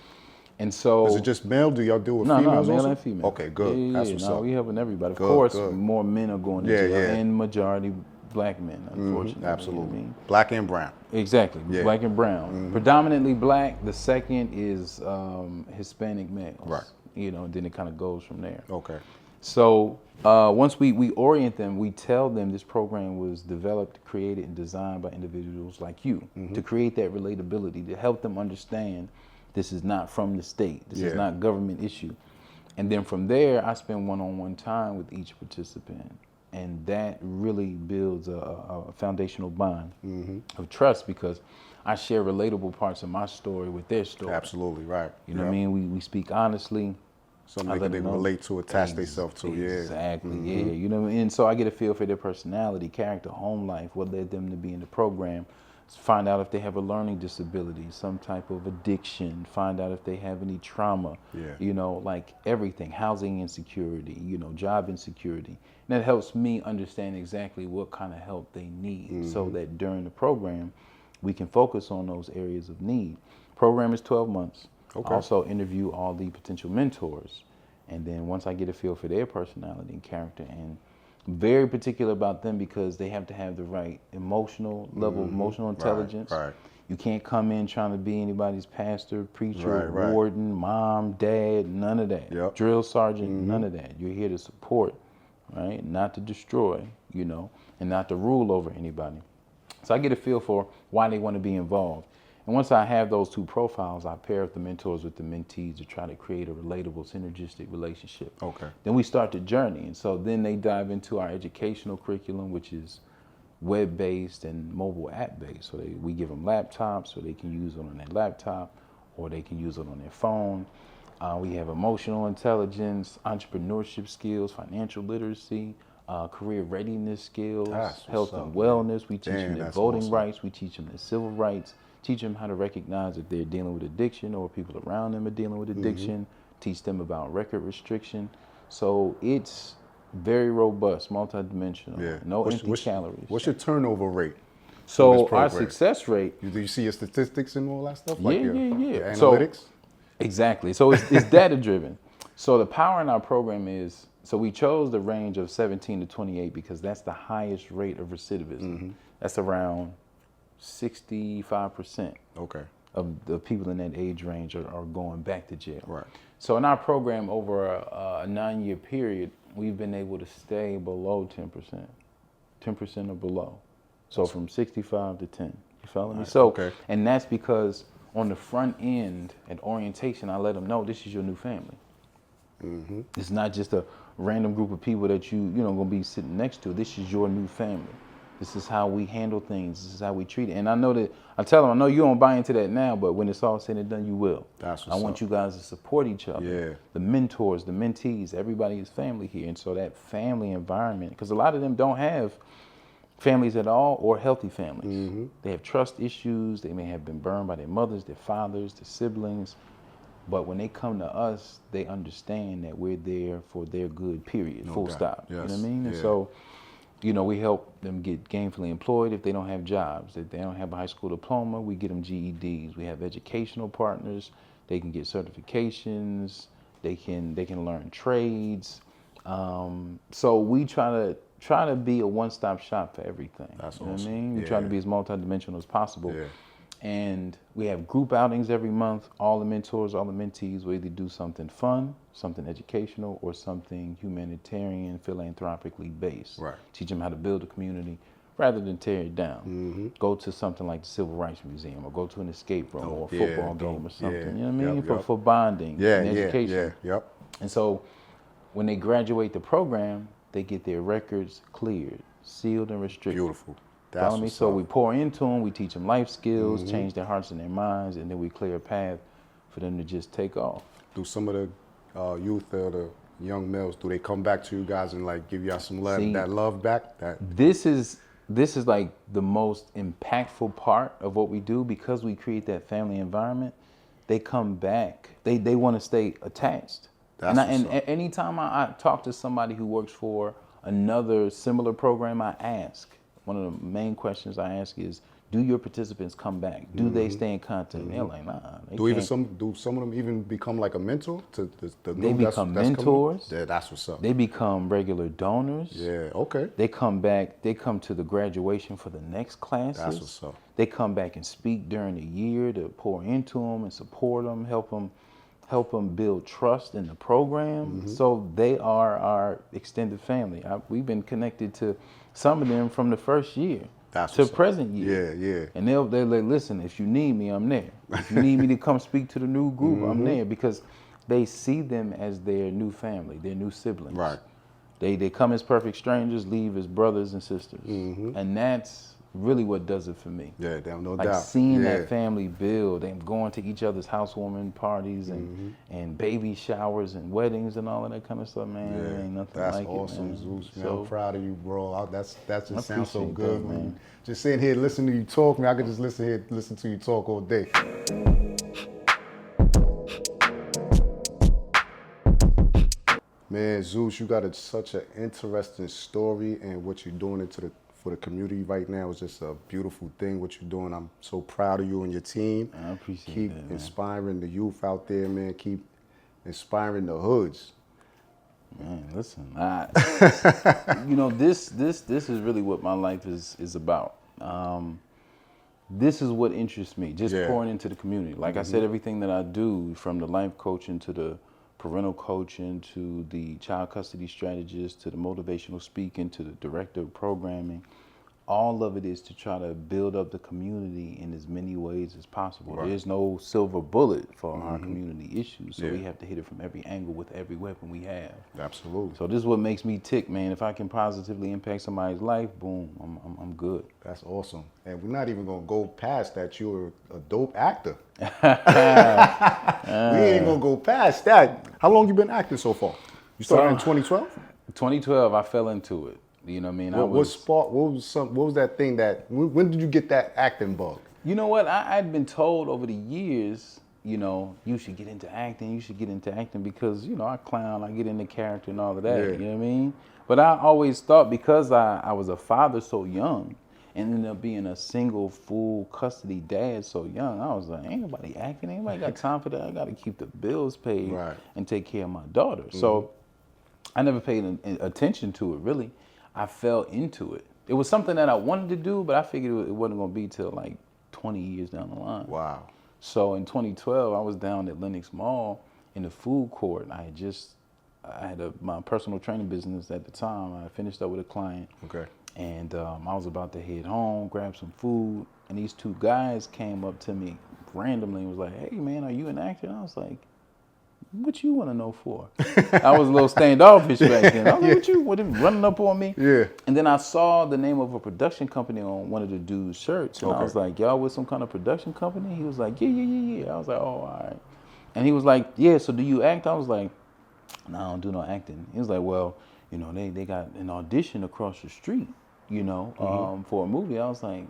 And so Is it just male? Do y'all deal with no, females male also? and female. Okay, good. Yeah, That's what's up. we helping everybody. Of Good, course, good. more men are going Yeah, into it, yeah. and majority black men, unfortunately. Absolutely. You know what I mean? Black and brown. Exactly, Yeah. black and brown. Predominantly black. The second is Hispanic males. Right. You know, and then it kind of goes from there. Okay. So once we orient them, we tell them this program was developed, created, and designed by individuals like you to create that relatability, to help them understand this is not from the state, this is Yeah. not government issue. And then from there, I spend one-on-one time with each participant. And that really builds a foundational bond of trust because I share relatable parts of my story with their story. Absolutely, right. You know what I mean? We speak honestly. Something I they let can them know. relate to, attach themselves to, yeah. Exactly, yeah. You know what I mean? And so I get a feel for their personality, character, home life, what led them to be in the program. Find out if they have a learning disability, some type of addiction, find out if they have any trauma, Yeah. you know, like everything, housing insecurity, you know, job insecurity. And that helps me understand exactly what kind of help they need so that during the program, we can focus on those areas of need. Program is 12 months. Okay. Also interview all the potential mentors. And then once I get a feel for their personality and character, and very particular about them because they have to have the right emotional level, emotional intelligence. Right. You can't come in trying to be anybody's pastor, preacher, Right. warden, mom, dad, none of that. Yep. Drill sergeant, none of that. You're here to support, right? Not to destroy, you know, and not to rule over anybody. So I get a feel for why they want to be involved. And once I have those two profiles, I pair up the mentors with the mentees to try to create a relatable, synergistic relationship. Okay. Then we start the journey. And so then they dive into our educational curriculum, which is web-based and mobile app-based. So we give them laptops so they can use it on their laptop or they can use it on their phone. We have emotional intelligence, entrepreneurship skills, financial literacy, career readiness skills, That's what's health up, and man. wellness. We teach Damn, them their that's voting awesome. rights. We teach them their civil rights. Teach them how to recognize if they're dealing with addiction or people around them are dealing with addiction. Teach them about record restriction. So it's very robust, multidimensional, Yeah. no empty calories. What's your turnover rate? So this our program? success rate, Do you see your statistics and all that stuff? Yeah, your yeah. your So- analytics? exactly. So it's data driven. So the power in our program is, so we chose the range of 17 to 28 because that's the highest rate of recidivism. That's around 65% Okay. of the people in that age range are going back to jail. Right. So in our program, over a 9-year period, we've been able to stay below 10%, 10% or below. So from 65 to 10. You follow me? So, okay. and that's because on the front end at orientation, I let them know this is your new family. It's not just a random group of people that you know gonna be sitting next to. This is your new family. This is how we handle things. This is how we treat it. And I know that I tell them, I know you don't buy into that now, but when it's all said and done, you will. That's I what's want up. you guys to support each other. Yeah. The mentors, the mentees, everybody is family here. And so that family environment, because a lot of them don't have families at all or healthy families. They have trust issues. They may have been burned by their mothers, their fathers, their siblings. But when they come to us, they understand that we're there for their good, period, full doubt. stop. You know what I Yes. mean? And Yeah. so, you know, we help them get gainfully employed if they don't have jobs. If they don't have a high school diploma, we get them GEDs. We have educational partners. They can get certifications. They can learn trades. So we try to be a one-stop shop for everything. That's you know awesome. what I mean? We Yeah. try to be as multidimensional as possible. Yeah. And we have group outings every month. All the mentors, all the mentees will either do something fun, something educational, or something humanitarian, philanthropically based. Right. Teach them how to build a community rather than tear it down. Go to something like the Civil Rights Museum, or go to an escape room, or a yeah, football game, dope. or something. Yeah. You know what I mean? Yep. For bonding and education. Yep. And so when they graduate the program, they get their records cleared, sealed, and restricted. Beautiful. Follow me? what's So up. we pour into them, we teach them life skills, change their hearts and their minds, and then we clear a path for them to just take off. Do some of the youth or the young males, do they come back to you guys and like give y'all some love, See, that love back? That This is like the most impactful part of what we do because we create that family environment. They come back. They want to stay attached. That's And what's up. anytime I talk to somebody who works for another similar program, I ask. One of the main questions I ask is, do your participants come back? Do they stay in contact? And they're like, nah. They do can't. some of them even become like a mentor to the They new become that's coming? mentors. Yeah, that's what's up. They become regular donors. Yeah, okay. They come back, they come to the graduation for the next classes. That's what's up. They come back and speak during the year to pour into them and support them, help them build trust in the program. So they are our extended family. We've been connected to some of them from the first year That's to what's up. present year. Yeah, yeah. And they're like, listen, if you need me, I'm there. If you need me to come speak to the new group, I'm there, because they see them as their new family, their new siblings. Right. They come as perfect strangers, leave as brothers and sisters. And that's really what does it for me. Yeah, damn, no Like doubt. seeing Yeah. that family build and going to each other's housewarming parties and baby showers and weddings and all of that kind of stuff, man. It ain't nothing That's like awesome, it, man. Zeus, man. So, I'm proud of you, bro. That just sounds so appreciate good, that, man. man. Just sitting here listening to you talk, man. I could just listen to you talk all day. Man, Zeus, you got such an interesting story, and what you're doing for the community right now is just a beautiful thing. What you're doing, I'm so proud of you and your team. I appreciate Keep that, man. inspiring the youth out there, man. Keep inspiring the hoods. Man, listen, you know, this is really what my life is about. This is what interests me, just Yeah. pouring into the community. Like I said, everything that I do, from the life coaching to the parental coaching to the child custody strategist to the motivational speaking to the director of programming, all of it is to try to build up the community in as many ways as possible. Right. There's no silver bullet for our community issues, so Yeah. we have to hit it from every angle with every weapon we have. Absolutely. So this is what makes me tick, man. If I can positively impact somebody's life, boom, I'm good. That's awesome. And we're not even gonna go past that. You're a dope actor. We ain't gonna go past that. How long you been acting so far? You started in 2012? 2012, I fell into it. You know what I mean? What was that thing that? When did you get that acting bug? You know what? I'd been told over the years, you know, you should get into acting. You should get into acting because, you know, I clown, I get into character and all of that. Yeah. You know what I mean? But I always thought because I was a father so young, and ended up being a single full custody dad so young. I was like, ain't nobody acting, ain't nobody got time for that. I got to keep the bills paid and take care of my daughter. So I never paid attention to it, really. I fell into it. It was something that I wanted to do, but I figured it wasn't going to be till like 20 years down the line. Wow. So in 2012, I was down at Lenox Mall in the food court. I had my personal training business at the time. I finished up with a client. Okay. And I was about to head home, grab some food, and these two guys came up to me randomly and was like, hey man, are you an actor? And I was like, what you want to know for? I was a little standoffish back then. I was like, what you running up on me? Yeah. And then I saw the name of a production company on one of the dude's shirts. And I was like, y'all with some kind of production company? He was like, yeah. I was like, oh, all right. And he was like, yeah, so do you act? I was like, no, I don't do no acting. He was like, well, you know, they got an audition across the street, you know, for a movie. I was like,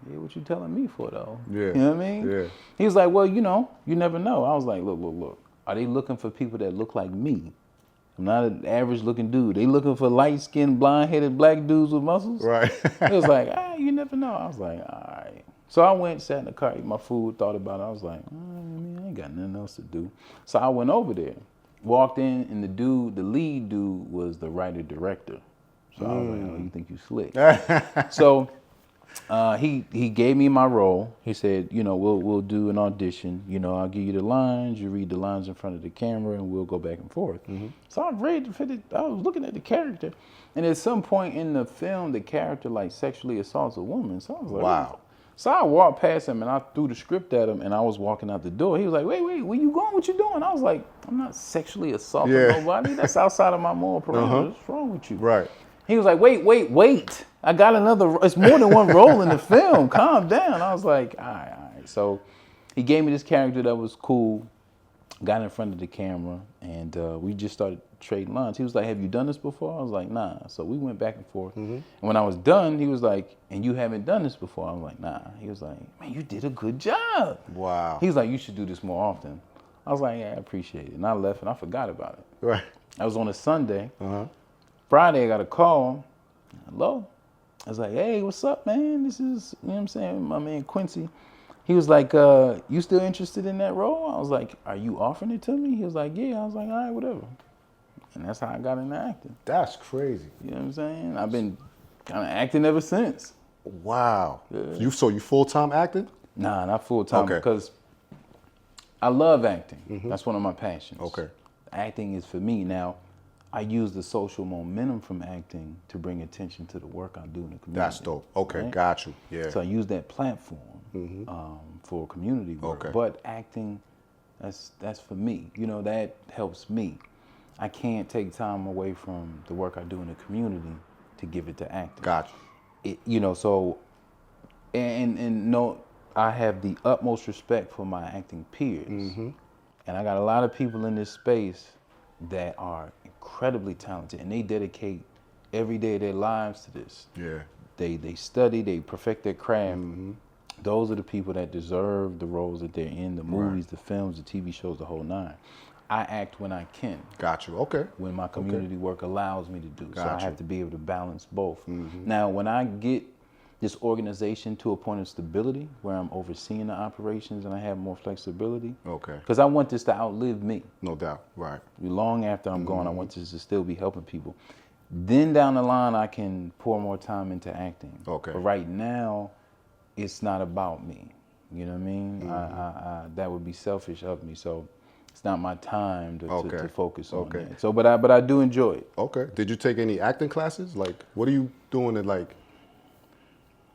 yeah, what you telling me for, though? Yeah. You know what I mean? Yeah. He was like, well, you know, you never know. I was like, look. Are they looking for people that look like me? I'm not an average looking dude. They looking for light-skinned, blonde-headed black dudes with muscles? Right. It was like, you never know. I was like, all right. So I went, sat in the car, ate my food, thought about it. I was like, I ain't got nothing else to do. So I went over there, walked in, and the lead dude was the writer-director. So I was like, oh, you think you slick. So he gave me my role. He said, you know, we'll do an audition. You know, I'll give you the lines. You read the lines in front of the camera, and we'll go back and forth. So I was looking at the character, and at some point in the film, the character like sexually assaults a woman. So I was like, wow. So I walked past him, and I threw the script at him, and I was walking out the door. He was like, wait, where you going? What you doing? I was like, I'm not sexually assaulting nobody. That's outside of my moral parameters. What's wrong with you? Right. He was like, wait. I got another, it's more than one role in the film. Calm down. I was like, all right. So he gave me this character that was cool, got in front of the camera, and we just started trading lines. He was like, have you done this before? I was like, nah. So we went back and forth. And when I was done, he was like, and you haven't done this before? I was like, nah. He was like, man, you did a good job. Wow. He was like, you should do this more often. I was like, yeah, I appreciate it. And I left, and I forgot about it. Right. I was on a Sunday. Friday, I got a call. Hello? I was like, hey, what's up, man? This is, you know what I'm saying, my man Quincy. He was like, you still interested in that role? I was like, are you offering it to me? He was like, yeah. I was like, all right, whatever. And that's how I got into acting. That's crazy. You know what I'm saying? I've been kind of acting ever since. Wow. Yeah. You full-time acting? Nah, not full-time because I love acting. That's one of my passions. Okay. Acting is for me. Now, I use the social momentum from acting to bring attention to the work I do in the community. That's dope. Okay, right? got you. Yeah. So I use that platform for community work. Okay. But acting, that's for me. You know, that helps me. I can't take time away from the work I do in the community to give it to acting. Got you. You know, so, and no, I have the utmost respect for my acting peers. And I got a lot of people in this space that are incredibly talented, and they dedicate every day of their lives to this. Yeah. They study, they perfect their craft. Those are the people that deserve the roles that they're in, the movies, the films, the TV shows, the whole nine. I act when I can. Got you. Okay. When my community work allows me to do. So I have to be able to balance both. Mm-hmm. Now, when I get this organization to a point of stability where I'm overseeing the operations and I have more flexibility. Okay. Because I want this to outlive me. No doubt. Right. Long after I'm gone, I want this to still be helping people. Then down the line, I can pour more time into acting. Okay. But right now, it's not about me. You know what I mean? Mm-hmm. That would be selfish of me. So it's not my time to focus on Okay. that. So, but I do enjoy it. Okay. Did you take any acting classes? Like, what are you doing to like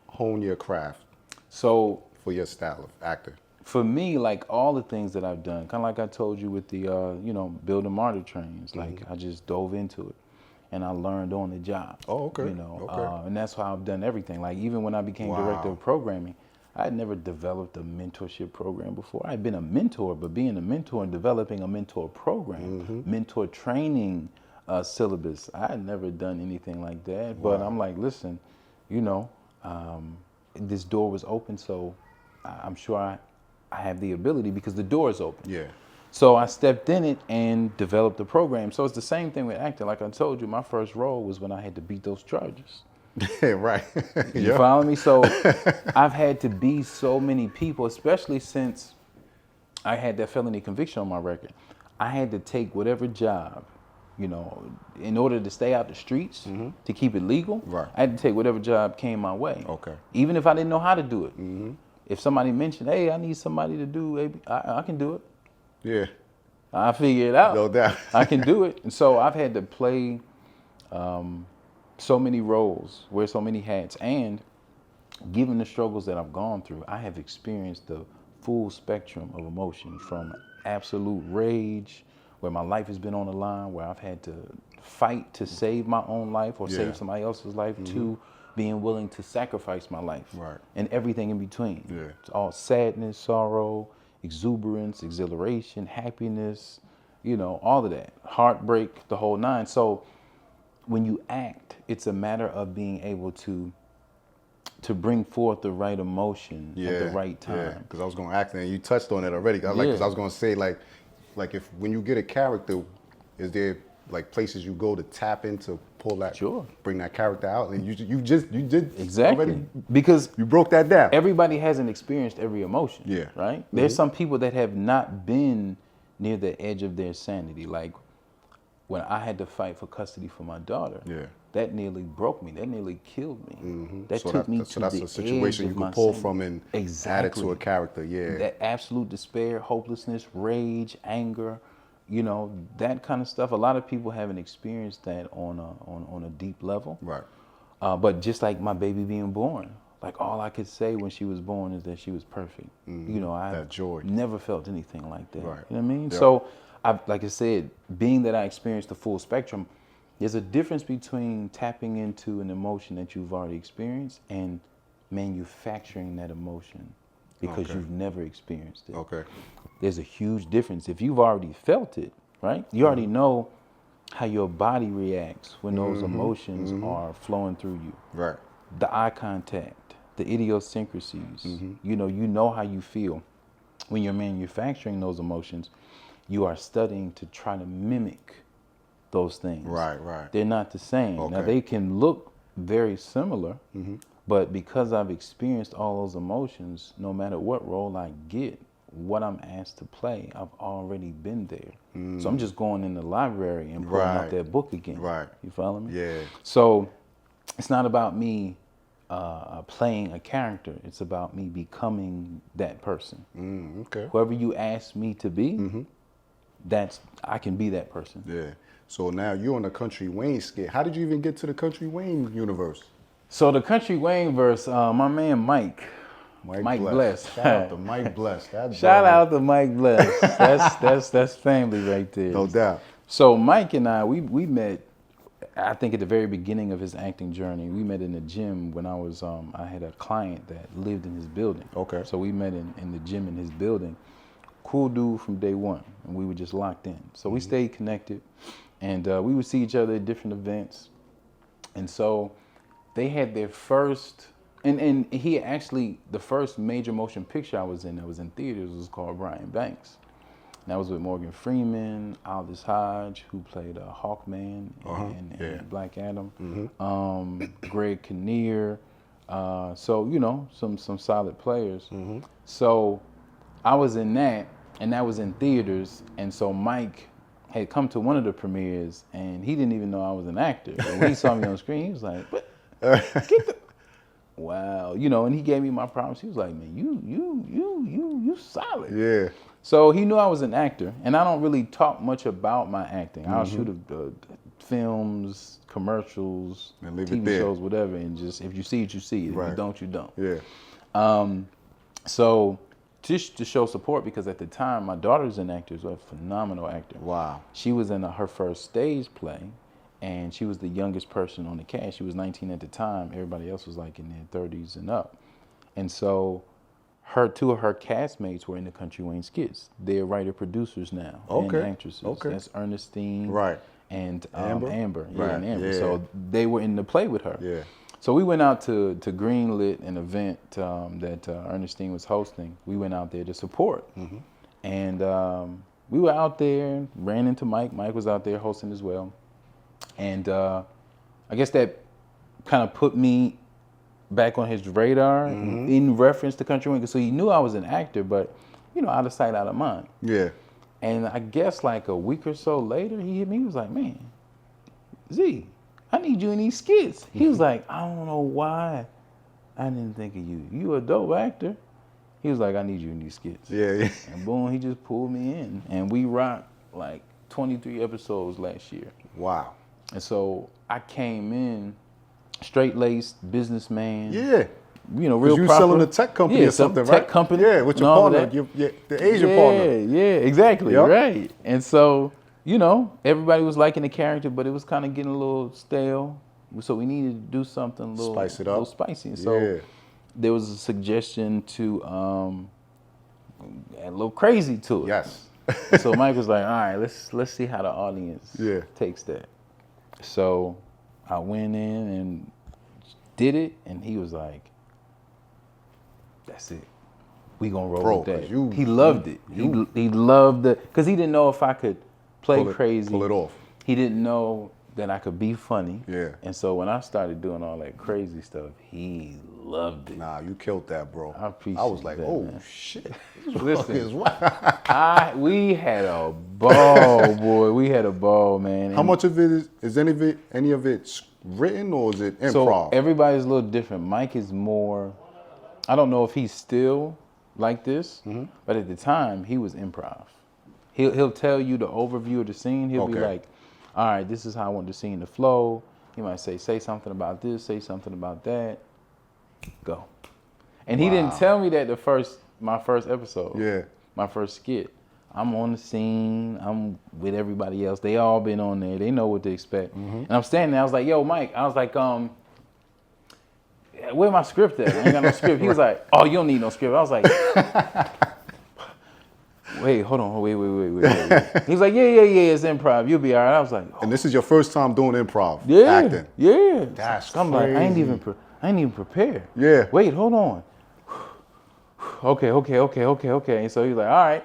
hone your craft? So for your style of actor. For me, like all the things that I've done, kind of like I told you with the, building martyr trains, like I just dove into it and I learned on the job. Oh, okay. You know, Okay. and that's how I've done everything. Like even when I became director of programming, I had never developed a mentorship program before. I had been a mentor, but being a mentor and developing a mentor program, mentor training syllabus, I had never done anything like that. But I'm like, listen, this door was open, so I'm sure I have the ability because the door is open. Yeah. So I stepped in it and developed the program. So it's the same thing with acting. Like I told you, my first role was when I had to beat those charges. Right. You follow me? So I've had to be so many people, especially since I had that felony conviction on my record. I had to take whatever job, you know, in order to stay out the streets, to keep it legal. Right. I had to take whatever job came my way. Okay. Even if I didn't know how to do it. If somebody mentioned, hey, I need somebody to do, I can do it. Yeah. I figure it out. No doubt. I can do it. And so I've had to play so many roles, wear so many hats, and given the struggles that I've gone through, I have experienced the full spectrum of emotion, from absolute rage, where my life has been on the line, where I've had to fight to save my own life or save somebody else's life, to being willing to sacrifice my life, and everything in between. It's all sadness, sorrow, exuberance, exhilaration, happiness, you know, all of that, heartbreak, the whole nine. So when you act, it's a matter of being able to bring forth the right emotion at the right time. Yeah, because I was going to ask, and you touched on it already. Because I was going to say, like if when you get a character, is there like places you go to tap into, pull that, bring that character out, and you did exactly already, because you broke that down. Everybody hasn't experienced every emotion. Yeah. Right. There's some people that have not been near the edge of their sanity. Like when I had to fight for custody for my daughter. Yeah. That nearly broke me. That nearly killed me. That took me to the edge of my sanity. So that's a situation you can pull from and add it to a character. Yeah. That absolute despair, hopelessness, rage, anger, you know, that kind of stuff. A lot of people haven't experienced that on a deep level. Right. But just like my baby being born, like all I could say when she was born is that she was perfect. You know, I never felt anything like that. Right. You know what I mean? Yep. So, like I said, being that I experienced the full spectrum, there's a difference between tapping into an emotion that you've already experienced and manufacturing that emotion because you've never experienced it. Okay. There's a huge difference. If you've already felt it, right? You already know how your body reacts when those emotions are flowing through you. Right. The eye contact, the idiosyncrasies. You know how you feel. When you're manufacturing those emotions, you are studying to try to mimic those things. Right, right. They're not the same. Okay. Now they can look very similar, but because I've experienced all those emotions, no matter what role I get, what I'm asked to play, I've already been there. So I'm just going in the library and pulling out that book again. Right. You follow me? Yeah. So it's not about me playing a character. It's about me becoming that person. Okay. Whoever you ask me to be, I can be that person. Yeah. So now you're on the Country Wayne skit. How did you even get to the Country Wayne universe? So the Country Wayne verse, my man Mike Bless. Shout out to Mike Bless. Shout out to Mike Bless. That's family right there. No doubt. So Mike and I, we met, I think at the very beginning of his acting journey. We met in the gym when I had a client that lived in his building. Okay. So we met in the gym in his building. Cool dude from day one, and we were just locked in. So we stayed connected, and we would see each other at different events. And so they had their first, and he actually, the first major motion picture I was in that was in theaters was called Brian Banks. And that was with Morgan Freeman, Aldous Hodge, who played Hawkman and Black Adam, Greg Kinnear. So, you know, some solid players. So I was in that, and that was in theaters. And so Mike had come to one of the premieres, and he didn't even know I was an actor. And when he saw me on screen, he was like, "What? Get the wow!" You know, and he gave me my props. He was like, "Man, you solid." Yeah. So he knew I was an actor, and I don't really talk much about my acting. I'll shoot films, commercials, TV shows, whatever, and just if you see it, you see it. If you don't, you don't. Yeah. So just to show support, because at the time my daughter's an actor, a phenomenal actor. Wow. She was in her first stage play, and she was the youngest person on the cast. She was 19 at the time. Everybody else was like in their 30s and up. And so two of her castmates were in the Country Wayne skits. They're writer-producers now and actresses. Okay. That's Ernestine and Amber. Yeah, and Amber. Yeah. So they were in the play with her. Yeah. So we went out to Greenlit, an event that Ernestine was hosting. We went out there to support. And we were out there, ran into Mike. Mike was out there hosting as well. And I guess that kind of put me back on his radar in reference to Country Wing. So he knew I was an actor, but out of sight, out of mind. Yeah. And I guess like a week or so later, he hit me. He was like, "Man, Z, I need you in these skits." He was like, "I don't know why I didn't think of you. You a dope actor." He was like, "I need you in these skits." Yeah. And boom, he just pulled me in. And we rocked like 23 episodes last year. Wow. And so I came in straight-laced businessman. Yeah. Real you proper. selling a tech company or something, tech right? company. Yeah, with your partner, the Asian partner. Yeah, exactly, Yep. right. And so, everybody was liking the character, but it was kind of getting a little stale. So we needed to do something a little, Spice it up. A little spicy. And so Yeah. there was a suggestion to add a little crazy to it. Yes. So Mike was like, "All right, let's see how the audience takes that." So I went in and did it, and he was like, "That's it. We gonna roll with that." He loved it. He loved it because he didn't know if I could play crazy. Pull it off. He didn't know that I could be funny. Yeah. And so when I started doing all that crazy stuff, he loved it. Nah, you killed that, bro. I appreciate I was like, that, oh man. shit. Listen, we had a ball, boy. We had a ball, man. How much of it is any of it written or is it improv? So everybody's a little different. Mike is more, I don't know if he's still like this, but at the time he was improv. He'll tell you the overview of the scene. He'll be like, "All right, this is how I want the scene to flow." He might say something about this, say something about that. Go. And he didn't tell me that my first episode. Yeah. My first skit. I'm on the scene. I'm with everybody else. They all been on there. They know what to expect. And I'm standing there. I was like, "Yo, Mike." I was like, "Where my script at? I ain't got no script." He was like, "Oh, you don't need no script." I was like, "Wait, hold on. Wait. He was like, yeah, it's improv. You'll be all right." I was like, "Oh." And this is your first time doing improv, Yeah, acting. yeah. That's I'm like, I ain't crazy. even prepared. Yeah. Wait, hold on. Okay. And so he's like, "All right,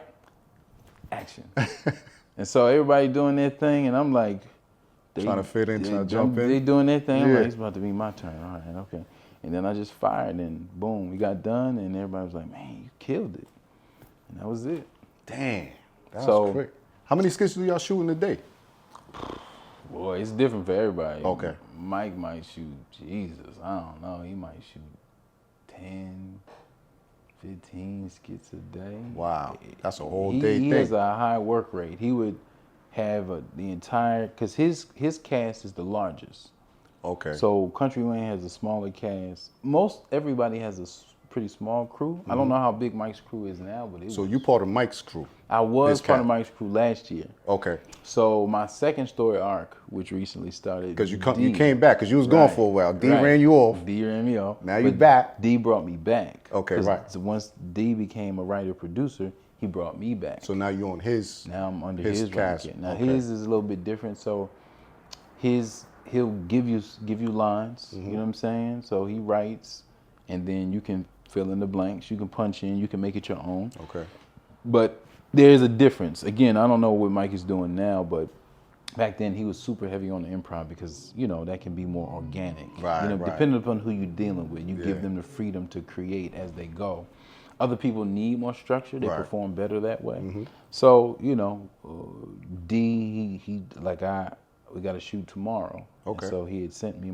action." And so everybody doing their thing, and I'm like, Trying to fit in, trying to jump in. They doing their thing. I'm Yeah. like, it's about to be my turn. All right, okay. And then I just fired, and boom, we got done, and everybody was like, "Man, you killed it." And that was it. Damn. That So- was quick. How many skits do y'all shoot in a day? Boy, it's different for everybody. Okay. Mike might shoot, Jesus, I don't know. He might shoot 10, 15 skits a day. Wow. That's a whole He day thing. has a high work rate. He would have the entire, because his cast is the largest. Okay. So Country Wayne has a smaller cast. Everybody has a pretty small crew. I don't know how big Mike's crew is now, but So you part of Mike's crew? I was his part of cast. Mike's crew last year. Okay. So my second story arc, which recently started, Because you D. came back because you was gone Right, for a while. D right. ran you off. D ran me off. Now you but back. D brought me back. Okay, 'Cause right. So once D became a writer producer, he brought me back. So now you on his. Now I'm under his his cast. cast. Now Okay. his is a little bit different. So he'll give you lines. You know what I'm saying? So he writes, and then you can fill in the blanks. You can punch in. You can make it your own. Okay. But there's a difference. Again, I don't know what Mike is doing now, but back then he was super heavy on the improv because, that can be more organic. Right, right. Depending upon who you're dealing with, you Yeah. give them the freedom to create as they go. Other people need more structure. They Right. perform better that way. So, D, we got to shoot tomorrow. And Okay. so he had sent me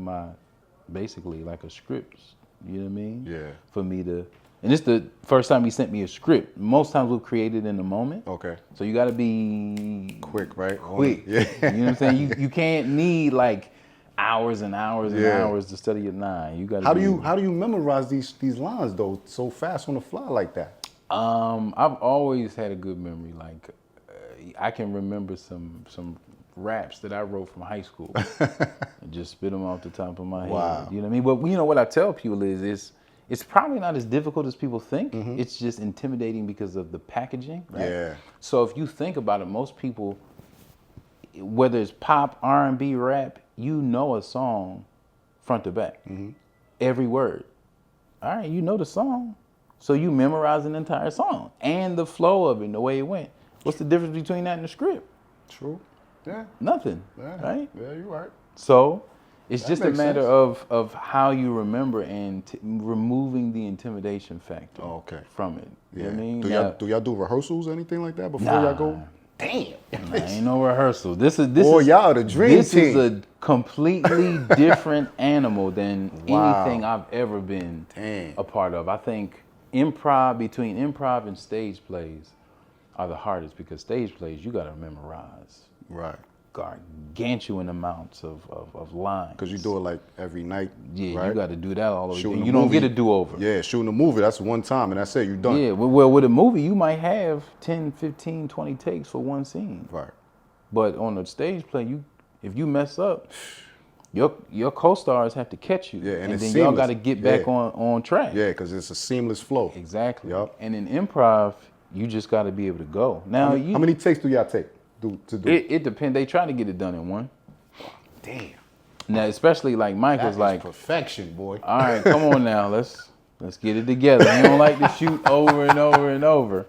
basically like a script, you know what I mean? Yeah. For me to, and this the first time he sent me a script. Most times we'll create it in the moment. Okay. So you got to be Quick, right? quick. Yeah. You know what I'm saying? You can't need like hours and hours and Yeah. hours to study it. Nah, you got to. How do you memorize these lines though so fast on the fly like that? I've always had a good memory. Like I can remember some raps that I wrote from high school and just spit them off the top of my Wow. head. You know what I mean? But what I tell people is it's probably not as difficult as people think. It's just intimidating because of the packaging. Right? Yeah. So if you think about it, most people, whether it's pop, R&B, rap, you know a song front to back. Every word. All right, you know the song. So you memorize an entire song and the flow of it and the way it went. What's the difference between that and the script? True. Yeah. Nothing, Yeah. right? Yeah, you're right. So It's That just a makes matter sense. of how you remember and removing the intimidation factor from it. You know what I mean? Do y'all do rehearsals, anything like that before y'all go? Damn. Nah, ain't no rehearsal. This Boy, is y'all the dream this team. is a completely different animal than Wow. anything I've ever been Damn. a part of. I think between improv and stage plays are the hardest because stage plays you got to memorize Right. gargantuan amounts of lines. Because you do it like every night. Yeah, right? you got to do that all the way. Shooting And a you don't movie. get a do-over. Yeah, shooting a movie, that's one time and that's it, you're done. Yeah, well, with a movie, you might have 10, 15, 20 takes for one scene. Right. But on a stage play, if you mess up, your co-stars have to catch you. Yeah, and it's then seamless. y'all got to get back on track. Yeah, because it's a seamless flow. Exactly. Yup. And in improv, you just got to be able to go. Now, How many takes do y'all take to do? It depends. They try to get it done in one. Damn. Now, especially like Mike That was is like, perfection, boy. all right, come on now, let's get it together. You don't like to shoot over and over and over.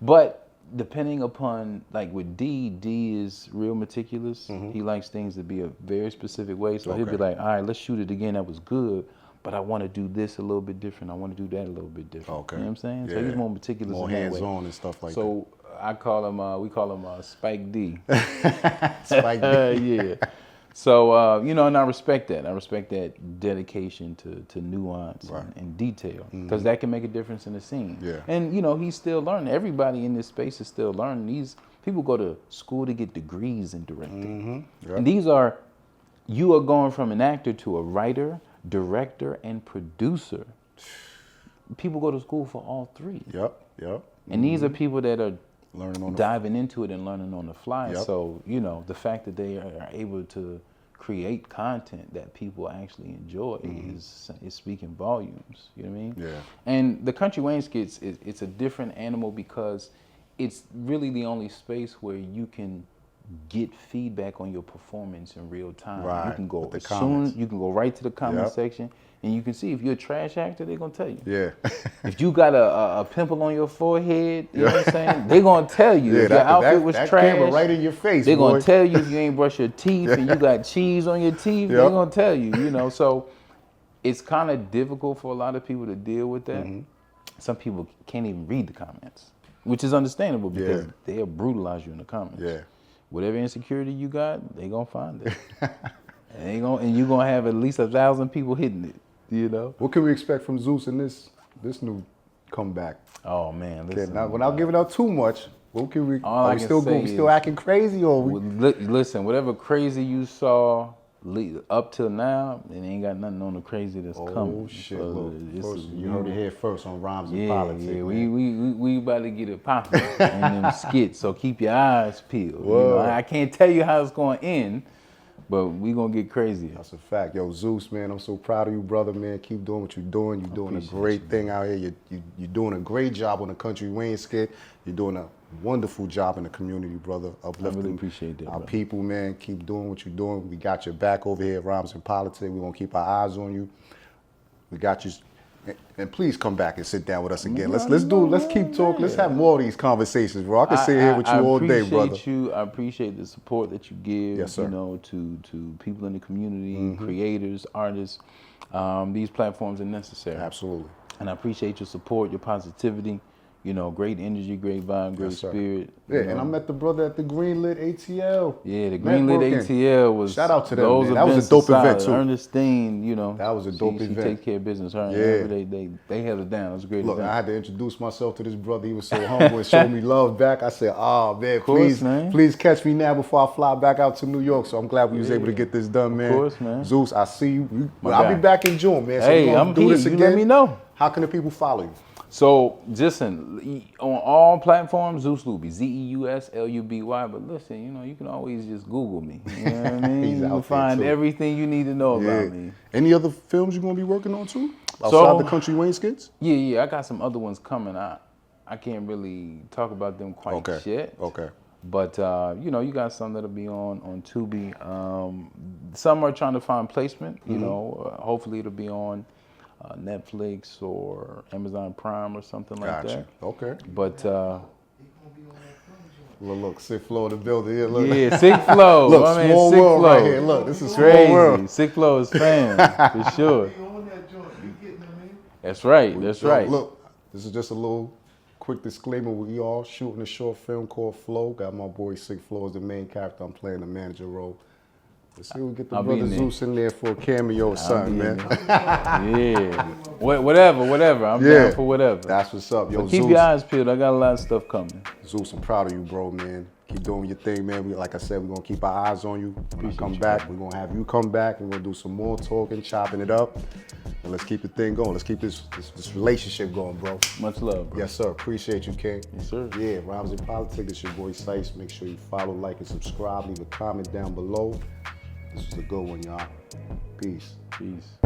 But depending upon, like with D is real meticulous. He likes things to be a very specific way. So he'll be like, all right, let's shoot it again. That was good. But I want to do this a little bit different. I want to do that a little bit different. Okay. You know what I'm saying? So Yeah. he's more meticulous More in that way. hands-on and stuff like So I call him, we call him Spike D. that. Spike D. Yeah. So, and I respect that. I respect that dedication to nuance and detail because that can make a difference in the scene. Yeah. And, he's still learning. Everybody in this space is still learning. These people go to school to get degrees in directing. Yep. And you are going from an actor to a writer, director, and producer. People go to school for all three. Yep. And these are people that are Learning on the diving into it and learning on the fly. Yep. So, the fact that they are able to create content that people actually enjoy is speaking volumes. You know what I mean? Yeah. And the Country Wayne Skits, it's a different animal because it's really the only space where you can get feedback on your performance in real time. Right, You can go with the comments. you can go right to the comment Yep. section and you can see if you're a trash actor, they're gonna tell you. Yeah. If you got a pimple on your forehead, you know what I'm saying? They're gonna tell you. Yeah, If your outfit was that trash, camera right in your face, they're boy. gonna tell you if you ain't brush your teeth and you got cheese on your teeth, they're Yep. gonna tell you, So it's kind of difficult for a lot of people to deal with that. Some people can't even read the comments, which is understandable because they'll brutalize you in the comments. Yeah. Whatever insecurity you got, they gonna find it. and you're gonna have at least 1,000 people hitting it, What can we expect from Zeus in this new comeback? Oh man, listen. Now, without giving out too much, what can we? All I Are we can still say going? We still is- acting crazy, or we? Listen, whatever crazy you saw up till now, it ain't got nothing on the crazy that's coming. Oh shit! So Look, this first, is- you heard it here first on Rhymes and Yeah, Politics. yeah, man. we about to get it popping in them skits. So keep your eyes peeled. Whoa. I can't tell you how it's going to end, but we gonna get crazier. That's a fact. Yo, Zeus, man, I'm so proud of you, brother, man. Keep doing what you're doing. You're doing a appreciate great you, thing out here. You're doing a great job on the Country Wayne skit. You're doing a wonderful job in the community, brother. Uplifting appreciate that, our brother. people, man. Keep doing what you're doing. We got your back over here at Rhymes and Politics. We're going to keep our eyes on you. We got you. And please come back and sit down with us again. Let's keep talking. Let's have more of these conversations, bro. I can sit here with you all day, brother. I appreciate the support that you give, Yes, sir. to people in the community, creators, artists. These platforms are necessary. Absolutely. And I appreciate your support, your positivity, great energy, great vibe, great Yes, sir. spirit. Yeah, and I met the brother at the Greenlit ATL. Yeah, the Matt Greenlit Broken. ATL was. Shout out to them, those man. That was a events dope are event, solid. too. Ernestine, That was a dope she event. takes care of business. Her and Yeah. Amber, they held it down. It was a great Look, event. I had to introduce myself to this brother. He was so humble and showed me love back. I said, man, course, man. please catch me now before I fly back out to New York. So I'm glad we was able to get this done, man. course, man. Zeus, I see you. My I'll guy. be back in June, man. So Hey, we're gonna I'm do here. this You again. let me know. How can the people follow you? So, listen, on all platforms, Zeus Luby, ZeusLuby. But listen, you can always just Google me. You know what I mean? He's You can out there, find too. everything you need to know about me. Any other films you're gonna be working on too? Outside the Country Wayne skits? Yeah, I got some other ones coming. I can't really talk about them quite yet. Okay. But you got some that'll be on Tubi. Some are trying to find placement. Hopefully it'll be on Netflix or Amazon Prime or something like Gotcha. that. Okay. But Look, sick flow in the building. Yeah, look. Yeah, sick flow. Look, my man, small sick world flow. right here. Look, this is small Crazy. world. Sick flow is fam, for sure. That's right. That's right. Look, this is just a little quick disclaimer. We all shooting a short film called Flow. Got my boy Sick Flow as the main character. I'm playing the manager role. Let's see if we get the brother Zeus in there for a cameo or something, man. Yeah. Whatever. I'm down for whatever. That's what's up, yo. But keep Zeus, your eyes peeled. I got a lot of stuff coming. Zeus, I'm proud of you, bro, man. Keep doing your thing, man. Like I said, we're gonna keep our eyes on you. When I come back, we're gonna have you come back. We're gonna do some more talking, chopping it up. And let's keep the thing going. Let's keep this relationship going, bro. Much love, bro. Yes, sir. Appreciate you, King. Yes, sir. Yeah, Rhymes and Politic. It's your boy Cise. Make sure you follow, like, and subscribe. Leave a comment down below. This was a good one, y'all. Peace. Peace.